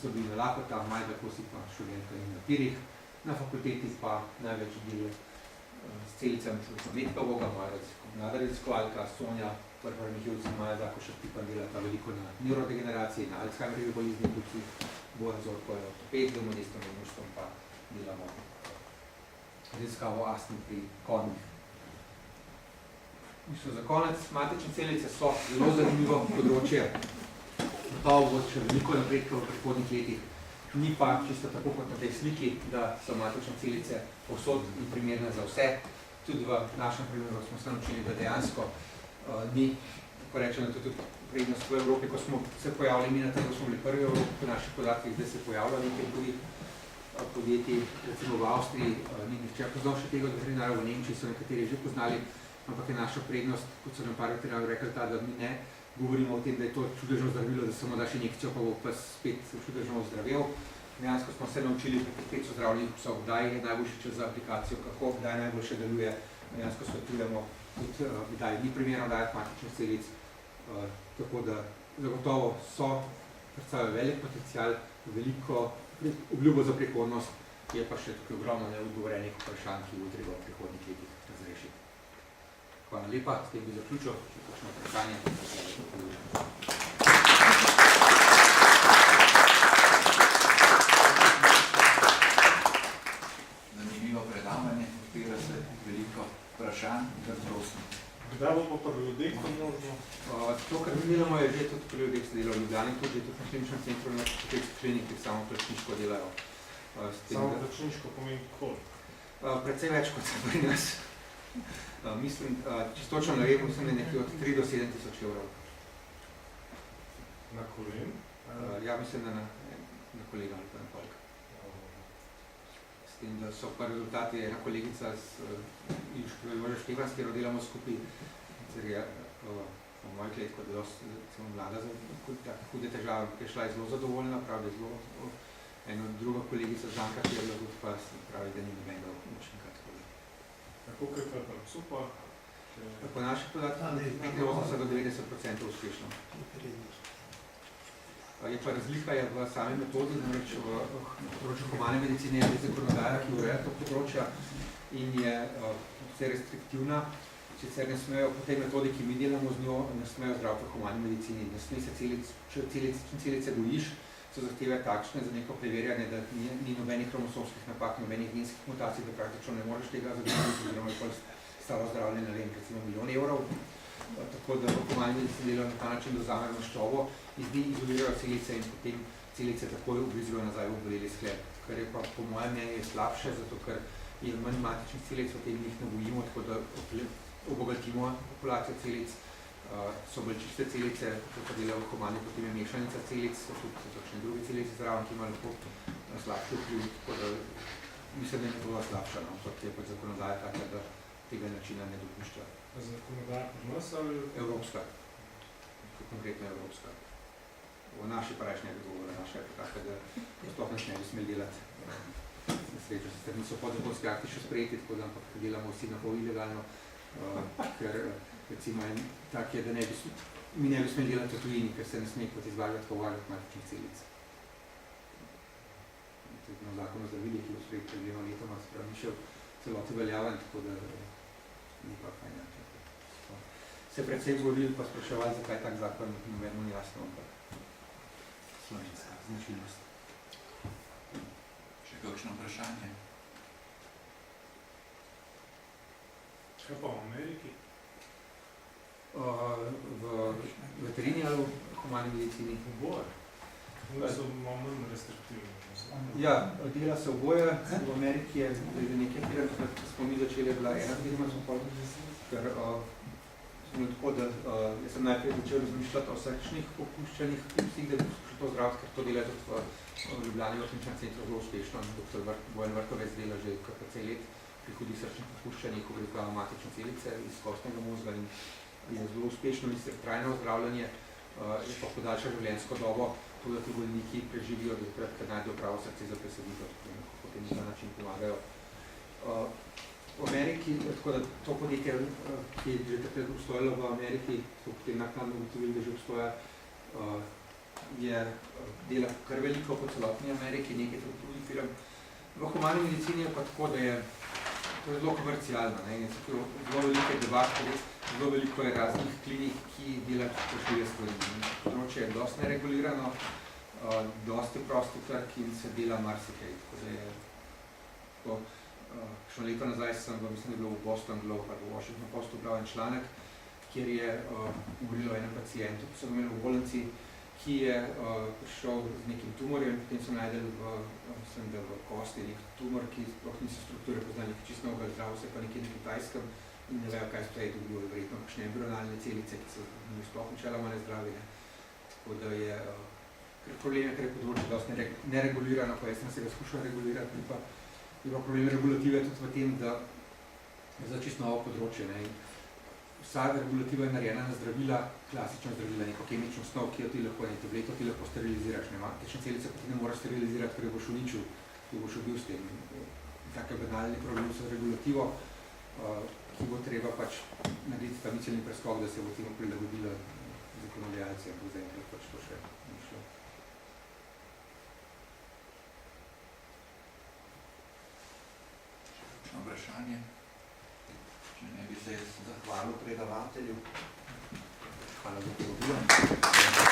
Speaker 2: So bili na Lakota, Majda Kosik pa študentka in na Pirih. Na fakulteti pa največ deli s celicem Metka Voga, moja raziskovalka Sonja Prvar-Mihilc in Maja Zakošek, ki pa delata veliko na nevrodegeneraciji, na Alzheimerjevi bolezni, tudi Bojan Zorko je ortoped, domodestvom in muštvom pa delamo raziskavo astme pri konjih. Za konec, matične celice so zelo zanimivo področje. Gotovo bo še veliko napredka v prihodnjih letih. Ni pa čisto tako kot na tej sliki, da so matične celice povsod in primerne za vse. Tudi v našem primeru smo se naučili, da dejansko ni, tako rečeno, tudi prednost v Evropi, ko smo se pojavili mi na tem, da smo bili prvi v Evropi, po naših podatkih, da se pojavlja nekaj drugih podjetij, recimo v Avstriji, ni nihče poznal še tega veterinarja, v Nemčiji so nekateri že poznali, ampak je naša prednost, kot so nam par veterinarjev rekli, ta, da mi ne govorimo o tem, da je to čudežno zdravilo, da samo da še injekcijo, pa bo pes spet čudežno ozdravel. Dejansko smo se naučili pri 500 zdravljenih psov, kdaj je najboljši čas za aplikacijo, kako, kdaj najboljše deluje. Dejansko svetujemo tudi, kdaj ni primerno dajati matičnih celic, tako da zagotovo so predstavljajo velik potencial, veliko obljubo za prihodnost, je pa še tukaj ogromno neodgovorenih vprašanj, ki bo treba v prihodnjih letih razrešiti. Hvala lepa, s tem bi zaključil, še kakšno vprašanje.
Speaker 1: Zanimivo predavanje, odpira se veliko vprašanj, kar prosim.
Speaker 3: Kdaj bo pa pri ljudeh možno?
Speaker 2: To, kar mi delamo, je že tudi pri ljudeh se dela v Ljubljani, tudi v kliničnem centru na ortopedskih klinikih samo plačniško delajo.
Speaker 3: Samo plačniško pomeni koliko?
Speaker 2: Predvsej več kot se pri nas. Mislim, čisto točno ne vem, mislim, da je nekaj od 3 do 7 tisoč evrov.
Speaker 3: Na kolen?
Speaker 2: Ja, mislim, da na kolega ali pa na kolega. tem, da so pa rezultati, ena kolegica Joža Štefan, s katero delamo skupaj, ker je v mojih let, ko je dosti mlada za take hude težave, ki je šla zelo zadovoljna, pravi, da je zelo eno druga kolegica Žanka, ki je bila tudi pa pravi, da ni nobenega učinka.
Speaker 3: Tako kot je pa super.
Speaker 2: Po naših podatkih 80 do 90% uspešno. Je pa razlika je v sami metodi, namreč v področju humane medicine je zakonodaja, ki ureja to področja in je vse restriktivna. Sicer ne smejo po tej metodi, ki mi delamo z njo, ne smejo zdraviti v humani medicini. Ne sme se celice gojiš, so zahteve takšne za neko preverjanje, da ni nobenih kromosomskih napak, nobenih genskih mutacij, da praktično ne moreš tega zagotoviti, oziroma je stalo zdravljenje, ne vem, recimo $1 milijon. Tako da v humani medicini delajo na ta način, da vzamejo maščobo, iz njih izolirajo celice in potem celice takoj ugrizujejo nazaj v oboleli sklep, kar je pa po mojem mnenju slabše, zato ker je manj matičnih celic, potem jih ne gojimo, tako da obogatimo populacijo celic, so bolj čiste celice, to pa delajo v humani, potem je mešanica celic, so tudi takšne druge celice zraven, ki ima lahko slabši vpliv, tako da mislim, da je njegova slabša, ampak je pač zakonodaja taka, da tega načina ne dopušča.
Speaker 3: Zakonodaja pri nas ali?
Speaker 2: Evropska, konkretno evropska. O naši pa reč ne bi govorila, naša je pa taka, da sploh nas ne bi smeli delati. Na srečo, sicer niso podzakonski akti še sprejeti, tako da ampak delamo vsi na pol ilegalno, ker recimo en tak je, da mi ne bi smeli delati v tujini, ker se ne sme kot izvagati povaljati matičnih celic. Na zakon o zdravilih, ki je sprejeti pred 2 letoma, se pravi, ni še celoti veljaven, tako da ni pa fajn. Se predvsej govorili pa spraševali, zakaj tak zakon nobenemu ni jasno, ampak slovenska značilnost.
Speaker 1: Še kakšno vprašanje?
Speaker 3: Kaj pa v Ameriki?
Speaker 2: V veterini ali v humani medicini?
Speaker 3: Oboje. Oni so malo manj restriktivni.
Speaker 2: Ja, dela se oboje. V Ameriki je nekaj firm, ko smo mi začeli, je bila ena firma, ker tako, da jaz sem najprej začel razmišljati o vsakšnih popuščenih psih, da bi poskušal to zdraviti, ker to dela tudi v Ljubljani v kliničnem centru zelo uspešno. Dr. Bojan Vrtovec dela že kar precej let pri hudih srčnih popuščanjih, ko gre matične celice iz kostnega možga in je zelo uspešno in se trajno ozdravljanje, je pa podaljša življenjsko dobo, to, da ti bolniki preživijo, da najdejo pravo srce za presaditev, tako potem na ta način pomagajo. V Ameriki, tako da to podjetje, ki je že takrat obstojalo v Ameriki, so potem naknadno ugotovili, da že obstoja, dela kar veliko po celotni Ameriki, nekaj drugih firm. V humani medicini je pa tako, da je to zelo komercialno, zelo velike debate, zelo veliko je raznih klinik, ki delajo pošljive stvari. Področje je dosti neregulirano, dosti prosti trg in se dela marsikaj, tako da je tako. Kakšno leto nazaj sem, mislim, da je bilo v Boston Globe ali v Washington Postu bral en članek, kjer je govorilo o enem pacientu, ki so ga imeli v bolnici, ki je prišel z nekim tumorjem in potem so najdeli v kosti nek tumor, ki sploh niso strukture poznali, nekaj čisto novega zdravja, se pa nekje na Kitajskem in ne vejo, kaj sploh je dobil, verjetno kakšne embrionalne celice, ki so sploh načeloma nezdravi. Tako da je problem, ker je področje dosti neregulirano, pa jaz sem se ga skušal regulirati, je pa problem regulative tudi v tem, da je za čisto novo področje. Vsa regulativa je narejena na zdravila, klasična zdravila, neko kemično snov, ki jo ti lahko, ne tableto ti lahko steriliziraš. Matične celice pa ti ne moraš sterilizirati, ker jo boš uničil, ki boš ubil s tem. Tak je banalni problem s regulativo, ki bo treba pač narediti ta miselni preskok, da se bo temu prilagodila zakonodajalci, ampak zaenkrat pač to še ni šlo.
Speaker 1: Vprašanje. Če ne bi se zahvalil predavatelju.
Speaker 2: Hvala za povabilo.